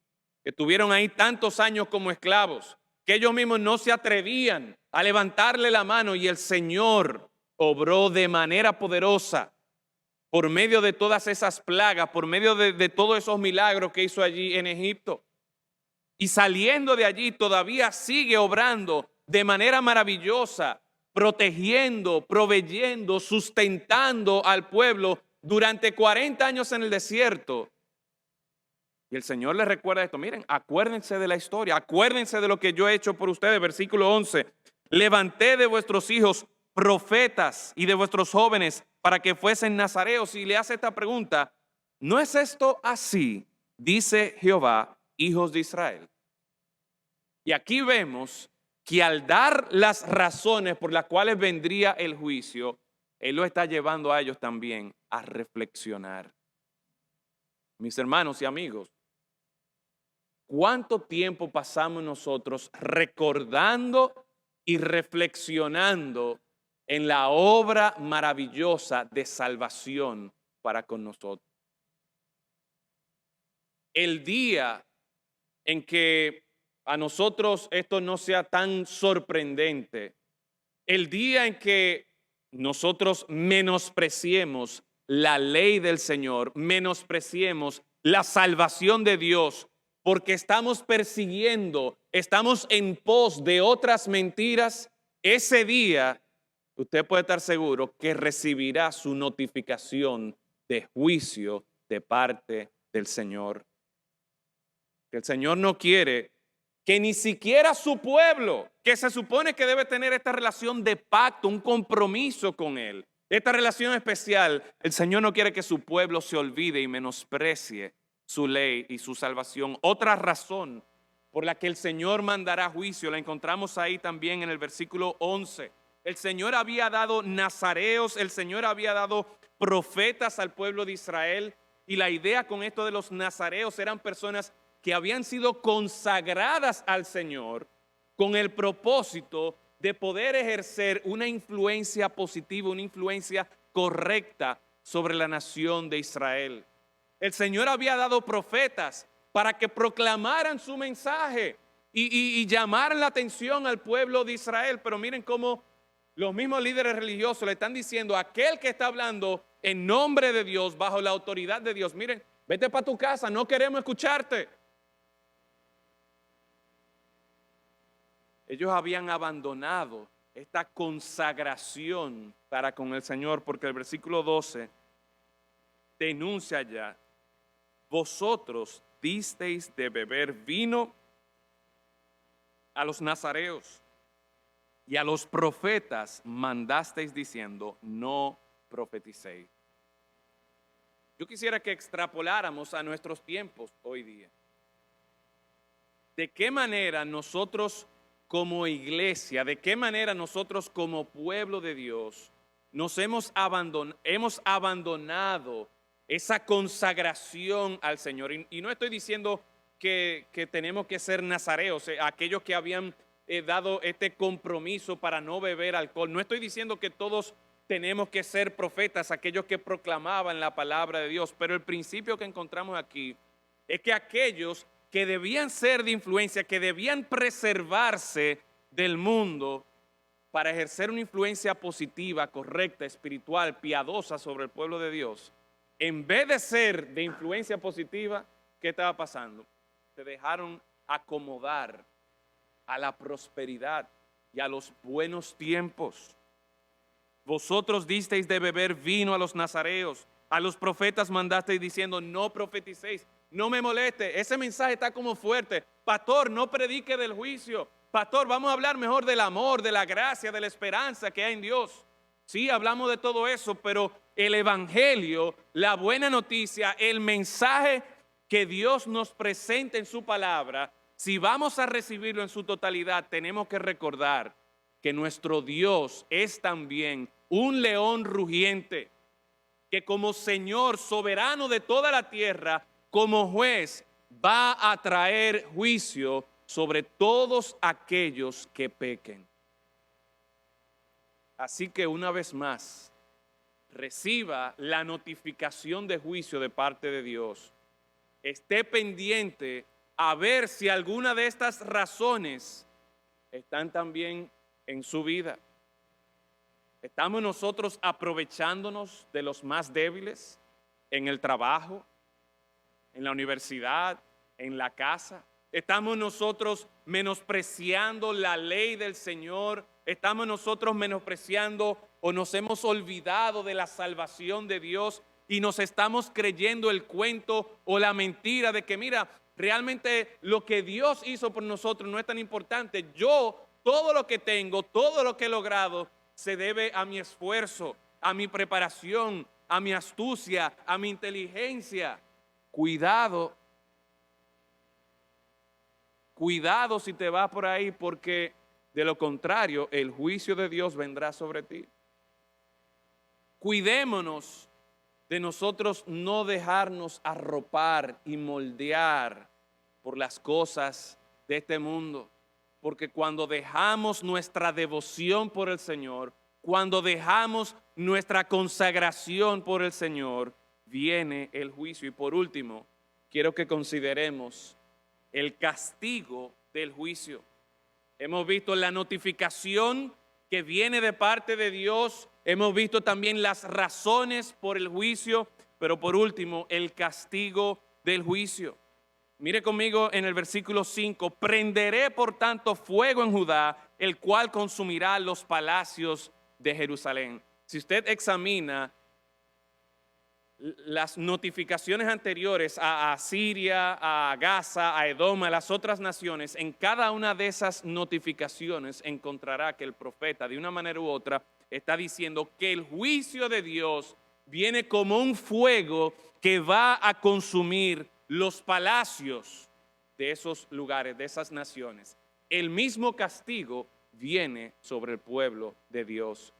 que tuvieron ahí tantos años como esclavos, que ellos mismos no se atrevían a levantarle la mano, y el Señor obró de manera poderosa por medio de todas esas plagas, por medio de todos esos milagros que hizo allí en Egipto. Y saliendo de allí todavía sigue obrando de manera maravillosa, protegiendo, proveyendo, sustentando al pueblo durante 40 años en el desierto. Y el Señor les recuerda esto. Miren, acuérdense de la historia, acuérdense de lo que yo he hecho por ustedes. Versículo 11. Levanté de vuestros hijos profetas y de vuestros jóvenes para que fuesen nazareos. Y le hace esta pregunta: ¿no es esto así? Dice Jehová, hijos de Israel. Y aquí vemos que al dar las razones por las cuales vendría el juicio, Él lo está llevando a ellos también a reflexionar. Mis hermanos y amigos, ¿cuánto tiempo pasamos nosotros recordando y reflexionando en la obra maravillosa de salvación para con nosotros? El día en que a nosotros esto no sea tan sorprendente, el día en que nosotros menospreciemos la ley del Señor, menospreciemos la salvación de Dios, porque estamos persiguiendo, estamos en pos de otras mentiras, ese día usted puede estar seguro que recibirá su notificación de juicio de parte del Señor. El Señor no quiere que ni siquiera su pueblo, que se supone que debe tener esta relación de pacto, un compromiso con Él, esta relación especial, el Señor no quiere que su pueblo se olvide y menosprecie su ley y su salvación. Otra razón por la que el Señor mandará juicio la encontramos ahí también en el versículo 11. El Señor había dado nazareos, el Señor había dado profetas al pueblo de Israel, y la idea con esto de los nazareos eran personas que habían sido consagradas al Señor con el propósito de poder ejercer una influencia positiva, una influencia correcta sobre la nación de Israel. El Señor había dado profetas para que proclamaran su mensaje y llamaran la atención al pueblo de Israel. Pero miren cómo los mismos líderes religiosos le están diciendo a aquel que está hablando en nombre de Dios, bajo la autoridad de Dios: miren, vete para tu casa, no queremos escucharte. Ellos habían abandonado esta consagración para con el Señor, porque el versículo 12 denuncia ya: vosotros disteis de beber vino a los nazareos y a los profetas mandasteis diciendo, no profeticéis. Yo quisiera que extrapoláramos a nuestros tiempos hoy día. ¿De qué manera nosotros como iglesia, de qué manera nosotros como pueblo de Dios nos hemos abandonado esa consagración al Señor? Y no estoy diciendo que tenemos que ser nazareos, aquellos que habían dado este compromiso para no beber alcohol. No estoy diciendo que todos tenemos que ser profetas, aquellos que proclamaban la palabra de Dios. Pero el principio que encontramos aquí es que aquellos que debían ser de influencia, que debían preservarse del mundo para ejercer una influencia positiva, correcta, espiritual, piadosa sobre el pueblo de Dios, en vez de ser de influencia positiva, ¿qué estaba pasando? Se dejaron acomodar a la prosperidad y a los buenos tiempos. Vosotros disteis de beber vino a los nazareos, a los profetas mandasteis diciendo, no profeticéis. No me moleste, ese mensaje está como fuerte. Pastor, no predique del juicio. Pastor, vamos a hablar mejor del amor, de la gracia, de la esperanza que hay en Dios. Sí, hablamos de todo eso, pero el evangelio, la buena noticia, el mensaje que Dios nos presenta en su palabra, si vamos a recibirlo en su totalidad, tenemos que recordar que nuestro Dios es también un león rugiente, que como Señor soberano de toda la tierra, como juez, va a traer juicio sobre todos aquellos que pequen. Así que una vez más, reciba la notificación de juicio de parte de Dios. Esté pendiente a ver si alguna de estas razones están también en su vida. ¿Estamos nosotros aprovechándonos de los más débiles en el trabajo, en la universidad, en la casa? ¿Estamos nosotros menospreciando la ley del Señor? ¿Estamos nosotros menospreciando o nos hemos olvidado de la salvación de Dios y nos estamos creyendo el cuento o la mentira de que mira, realmente lo que Dios hizo por nosotros no es tan importante? Yo, todo lo que tengo, todo lo que he logrado, se debe a mi esfuerzo, a mi preparación, a mi astucia, a mi inteligencia. Cuidado si te vas por ahí, porque de lo contrario, el juicio de Dios vendrá sobre ti. Cuidémonos de nosotros no dejarnos arropar y moldear por las cosas de este mundo. Porque cuando dejamos nuestra devoción por el Señor, cuando dejamos nuestra consagración por el Señor, viene el juicio. Y por último, quiero que consideremos el castigo del juicio. Hemos visto la notificación que viene de parte de Dios, hemos visto también las razones por el juicio, pero por último, el castigo del juicio. Mire conmigo en el versículo 5, prenderé por tanto fuego en Judá, el cual consumirá los palacios de Jerusalén. Si usted examina las notificaciones anteriores a Siria, a Gaza, a Edom, a las otras naciones, en cada una de esas notificaciones encontrará que el profeta, de una manera u otra, está diciendo que el juicio de Dios viene como un fuego que va a consumir los palacios de esos lugares, de esas naciones. El mismo castigo viene sobre el pueblo de Dios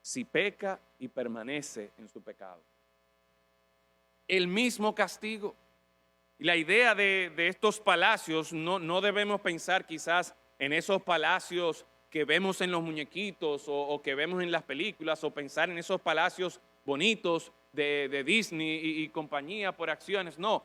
si peca y permanece en su pecado. El mismo castigo. Y la idea de estos palacios no debemos pensar quizás en esos palacios que vemos en los muñequitos o que vemos en las películas, o pensar en esos palacios bonitos de Disney y compañía por acciones. No,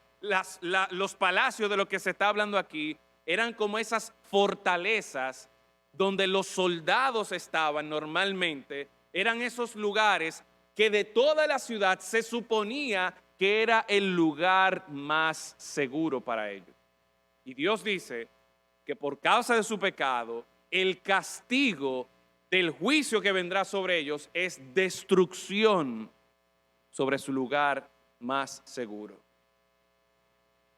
los palacios de lo que se está hablando aquí eran como esas fortalezas donde los soldados estaban normalmente. Eran esos lugares que de toda la ciudad se suponía que era el lugar más seguro para ellos. Y Dios dice que por causa de su pecado, el castigo del juicio que vendrá sobre ellos es destrucción sobre su lugar más seguro.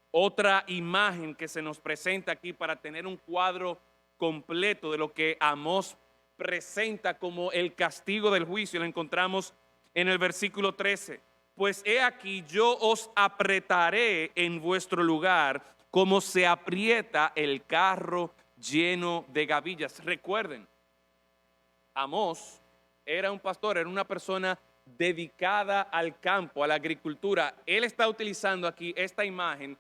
Otra imagen que se nos presenta aquí para tener un cuadro completo de lo que Amós presenta como el castigo del juicio, la encontramos en el versículo 13. Pues he aquí, yo os apretaré en vuestro lugar como se aprieta el carro lleno de gavillas. Recuerden, Amós era un pastor, era una persona dedicada al campo, a la agricultura. Él está utilizando aquí esta imagen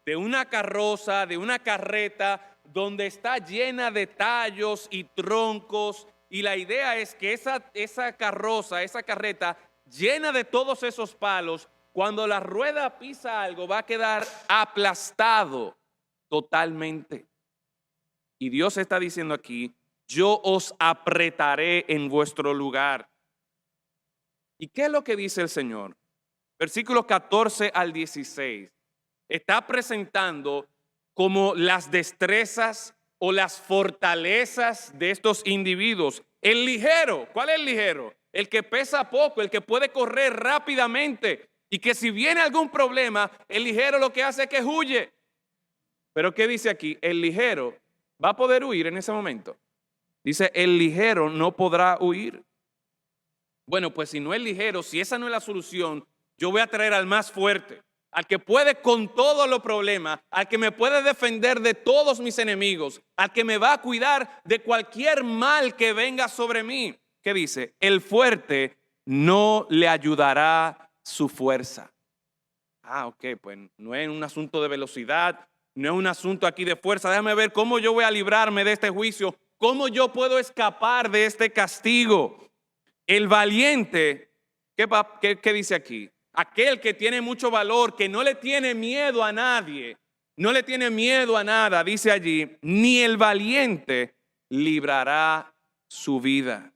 de una carroza, de una carreta, donde está llena de tallos y troncos. Y la idea es que esa carroza, esa carreta llena de todos esos palos, cuando la rueda pisa algo, va a quedar aplastado totalmente. Y Dios está diciendo aquí, yo os apretaré en vuestro lugar. ¿Y qué es lo que dice el Señor? Versículos 14 al 16. Está presentando como las destrezas o las fortalezas de estos individuos. El ligero, ¿cuál es el ligero? El que pesa poco, el que puede correr rápidamente y que si viene algún problema, el ligero lo que hace es que huye. Pero ¿qué dice aquí? El ligero va a poder huir en ese momento. Dice, el ligero no podrá huir. Bueno, pues si no es ligero, si esa no es la solución, yo voy a traer al más fuerte, al que puede con todos los problemas, al que me puede defender de todos mis enemigos, al que me va a cuidar de cualquier mal que venga sobre mí. ¿Qué dice? El fuerte no le ayudará su fuerza. Ok, pues no es un asunto de velocidad, no es un asunto aquí de fuerza. Déjame ver cómo yo voy a librarme de este juicio, cómo yo puedo escapar de este castigo. El valiente, ¿qué dice aquí? Aquel que tiene mucho valor, que no le tiene miedo a nadie, no le tiene miedo a nada, dice allí, ni el valiente librará su vida.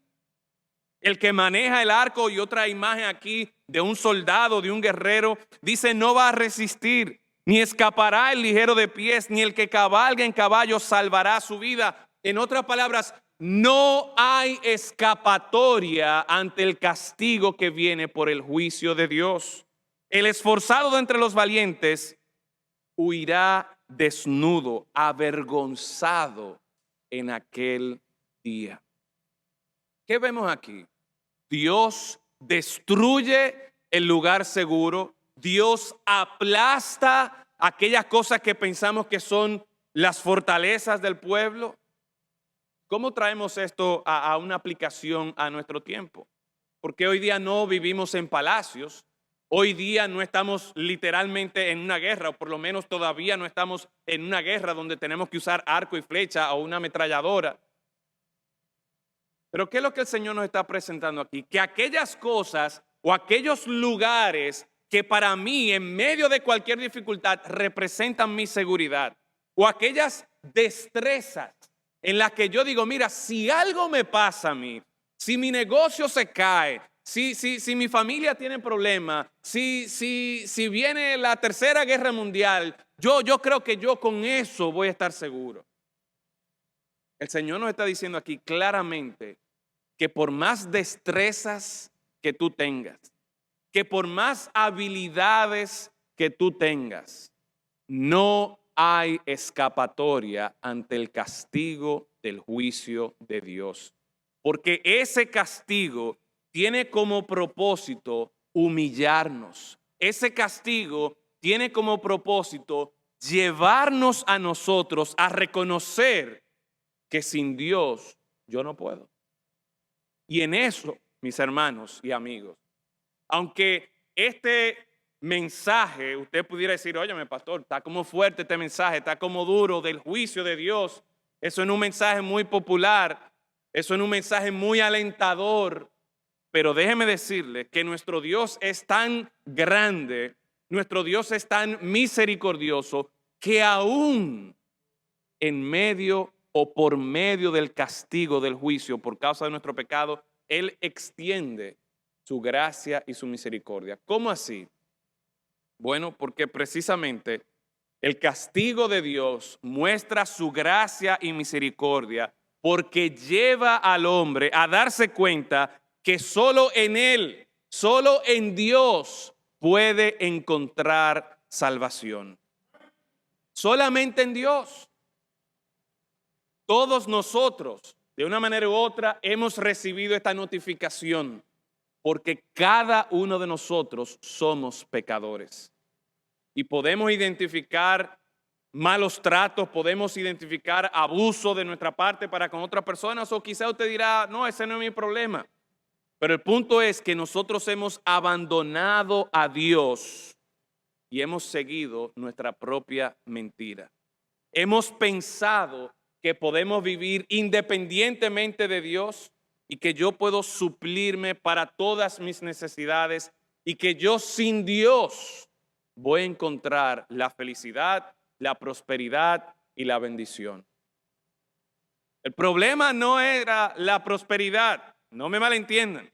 El que maneja el arco, y otra imagen aquí de un soldado, de un guerrero, dice no va a resistir, ni escapará el ligero de pies, ni el que cabalga en caballo salvará su vida. En otras palabras, no hay escapatoria ante el castigo que viene por el juicio de Dios. El esforzado de entre los valientes huirá desnudo, avergonzado en aquel día. ¿Qué vemos aquí? Dios destruye el lugar seguro. Dios aplasta aquellas cosas que pensamos que son las fortalezas del pueblo. ¿Cómo traemos esto a una aplicación a nuestro tiempo? Porque hoy día no vivimos en palacios, hoy día no estamos literalmente en una guerra, o por lo menos todavía no estamos en una guerra donde tenemos que usar arco y flecha o una ametralladora. Pero ¿qué es lo que el Señor nos está presentando aquí? Que aquellas cosas o aquellos lugares que para mí en medio de cualquier dificultad representan mi seguridad, o aquellas destrezas en las que yo digo, mira, si algo me pasa a mí, si mi negocio se cae, si mi familia tiene problemas, si viene la tercera guerra mundial, yo creo que yo con eso voy a estar seguro. El Señor nos está diciendo aquí claramente que por más destrezas que tú tengas, que por más habilidades que tú tengas, no hay escapatoria ante el castigo del juicio de Dios. Porque ese castigo tiene como propósito humillarnos. Ese castigo tiene como propósito llevarnos a nosotros a reconocer que sin Dios yo no puedo. Y en eso, mis hermanos y amigos, aunque este mensaje, usted pudiera decir, óyeme pastor, está como fuerte este mensaje, está como duro del juicio de Dios, Eso es un mensaje muy popular, eso es un mensaje muy alentador, pero déjeme decirle que nuestro Dios es tan grande, nuestro Dios es tan misericordioso, que aún en medio o por medio del castigo del juicio por causa de nuestro pecado, Él extiende su gracia y su misericordia. ¿Cómo así? Bueno, porque precisamente el castigo de Dios muestra su gracia y misericordia porque lleva al hombre a darse cuenta que solo en Él, solo en Dios puede encontrar salvación. Solamente en Dios. Todos nosotros, de una manera u otra, hemos recibido esta notificación porque cada uno de nosotros somos pecadores. Y podemos identificar malos tratos, podemos identificar abuso de nuestra parte para con otras personas, o quizá usted dirá, no, ese no es mi problema. Pero el punto es que nosotros hemos abandonado a Dios y hemos seguido nuestra propia mentira. Hemos pensado que podemos vivir independientemente de Dios y que yo puedo suplirme para todas mis necesidades y que yo sin Dios voy a encontrar la felicidad, la prosperidad y la bendición. El problema no era la prosperidad, no me malentiendan.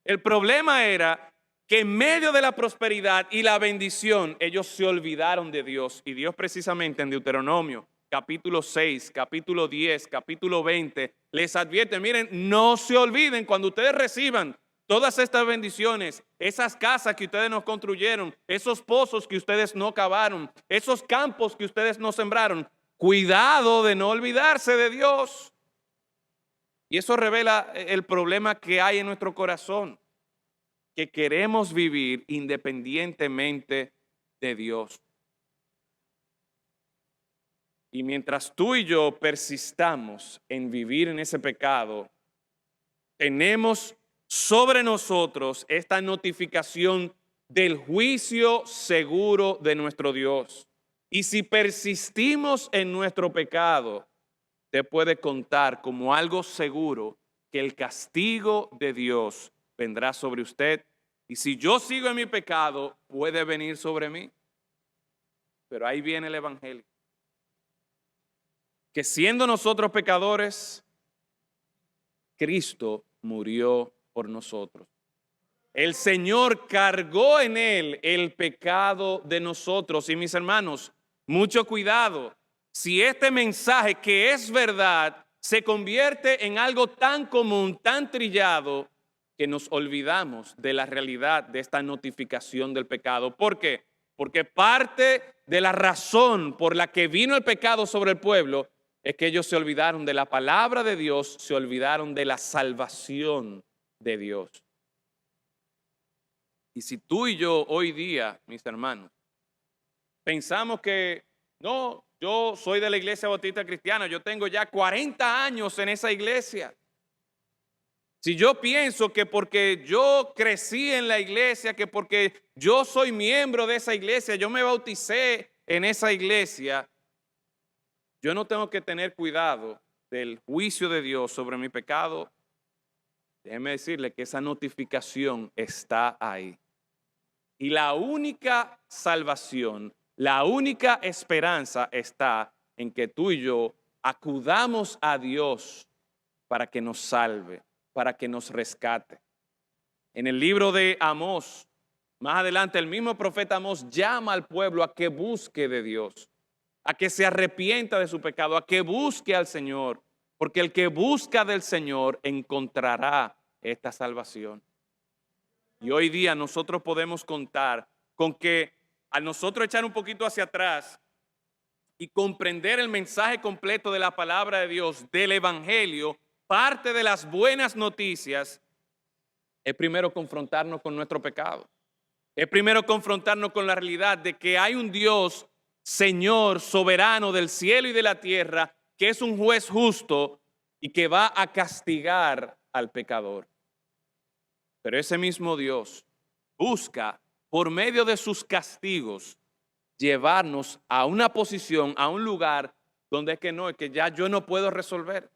El problema era que en medio de la prosperidad y la bendición, ellos se olvidaron de Dios. Y Dios precisamente en Deuteronomio, capítulo 6, capítulo 10, capítulo 20, les advierte, miren, no se olviden cuando ustedes reciban todas estas bendiciones, esas casas que ustedes no construyeron, esos pozos que ustedes no cavaron, esos campos que ustedes no sembraron, cuidado de no olvidarse de Dios. Y eso revela el problema que hay en nuestro corazón, que queremos vivir independientemente de Dios. Y mientras tú y yo persistamos en vivir en ese pecado, tenemos sobre nosotros esta notificación del juicio seguro de nuestro Dios. Y si persistimos en nuestro pecado, te puede contar como algo seguro que el castigo de Dios vendrá sobre usted. Y si yo sigo en mi pecado, puede venir sobre mí. Pero ahí viene el evangelio. Que siendo nosotros pecadores, Cristo murió por nosotros. El Señor cargó en Él el pecado de nosotros. Y mis hermanos, mucho cuidado. Si este mensaje que es verdad se convierte en algo tan común, tan trillado, que nos olvidamos de la realidad de esta notificación del pecado. ¿Por qué? Porque parte de la razón por la que vino el pecado sobre el pueblo es que ellos se olvidaron de la palabra de Dios, se olvidaron de la salvación de Dios. Y si tú y yo hoy día, mis hermanos, pensamos que no, yo soy de la Iglesia Bautista Cristiana, yo tengo ya 40 años en esa iglesia. Si yo pienso que porque yo crecí en la iglesia, que porque yo soy miembro de esa iglesia, yo me bauticé en esa iglesia, yo no tengo que tener cuidado del juicio de Dios sobre mi pecado. Déjeme decirle que esa notificación está ahí. Y la única salvación, la única esperanza está en que tú y yo acudamos a Dios para que nos salve, para que nos rescate. En el libro de Amós, más adelante el mismo profeta Amós llama al pueblo a que busque de Dios, a que se arrepienta de su pecado, a que busque al Señor, porque el que busca del Señor encontrará esta salvación. Y hoy día nosotros podemos contar con que al nosotros echar un poquito hacia atrás y comprender el mensaje completo de la palabra de Dios, del Evangelio, parte de las buenas noticias es primero confrontarnos con nuestro pecado. Es primero confrontarnos con la realidad de que hay un Dios, Señor, soberano del cielo y de la tierra, que es un juez justo y que va a castigar al pecador. Pero ese mismo Dios busca, por medio de sus castigos, llevarnos a una posición, a un lugar donde es que ya yo no puedo resolver.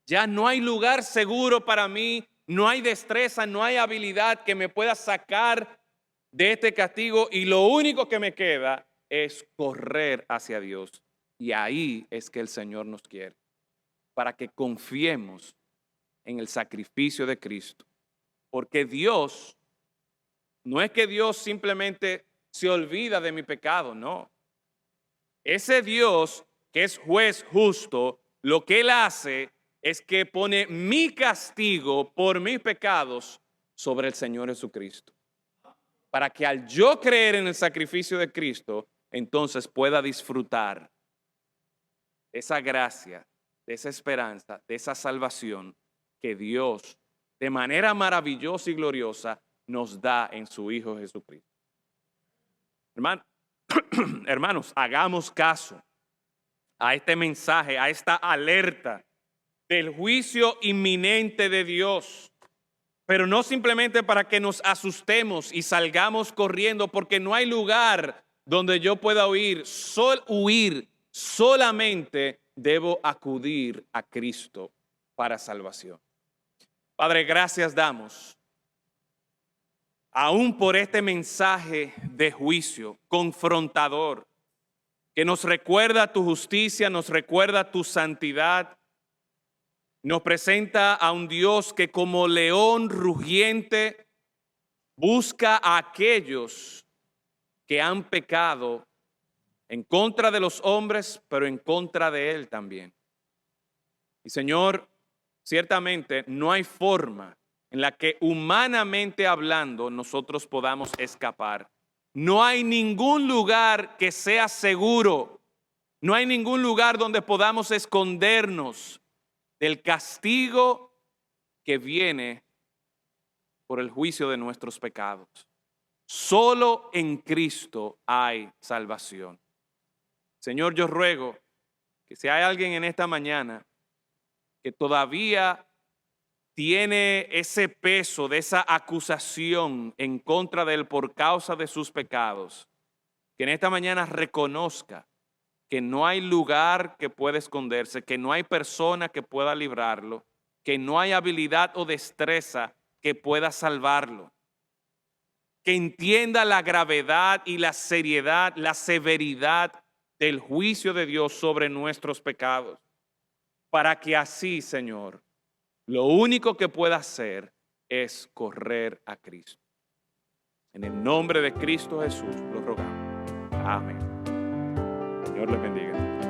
Ya no hay lugar seguro para mí, no hay destreza, no hay habilidad que me pueda sacar de este castigo y lo único que me queda es correr hacia Dios. Y ahí es que el Señor nos quiere, para que confiemos en el sacrificio de Cristo. Porque Dios, no es que Dios simplemente se olvida de mi pecado, no. Ese Dios que es juez justo, lo que Él hace es que pone mi castigo por mis pecados sobre el Señor Jesucristo. Para que al yo creer en el sacrificio de Cristo, entonces pueda disfrutar de esa gracia, de esa esperanza, de esa salvación que Dios, de manera maravillosa y gloriosa, nos da en su Hijo Jesucristo. Hermanos, hagamos caso a este mensaje, a esta alerta del juicio inminente de Dios. Pero no simplemente para que nos asustemos y salgamos corriendo, porque no hay lugar donde yo pueda huir. Solamente debo acudir a Cristo para salvación. Padre, gracias damos, aún por este mensaje de juicio confrontador, que nos recuerda tu justicia, nos recuerda tu santidad, nos presenta a un Dios que como león rugiente busca a aquellos que han pecado en contra de los hombres, pero en contra de Él también. Y Señor, ciertamente no hay forma en la que humanamente hablando nosotros podamos escapar. No hay ningún lugar que sea seguro. No hay ningún lugar donde podamos escondernos del castigo que viene por el juicio de nuestros pecados. Solo en Cristo hay salvación. Señor, yo ruego que si hay alguien en esta mañana que todavía tiene ese peso de esa acusación en contra de él por causa de sus pecados, que en esta mañana reconozca que no hay lugar que pueda esconderse, que no hay persona que pueda librarlo, que no hay habilidad o destreza que pueda salvarlo. Que entienda la gravedad y la seriedad, la severidad del juicio de Dios sobre nuestros pecados. Para que así, Señor, lo único que pueda hacer es correr a Cristo. En el nombre de Cristo Jesús lo rogamos. Amén. Señor les bendiga.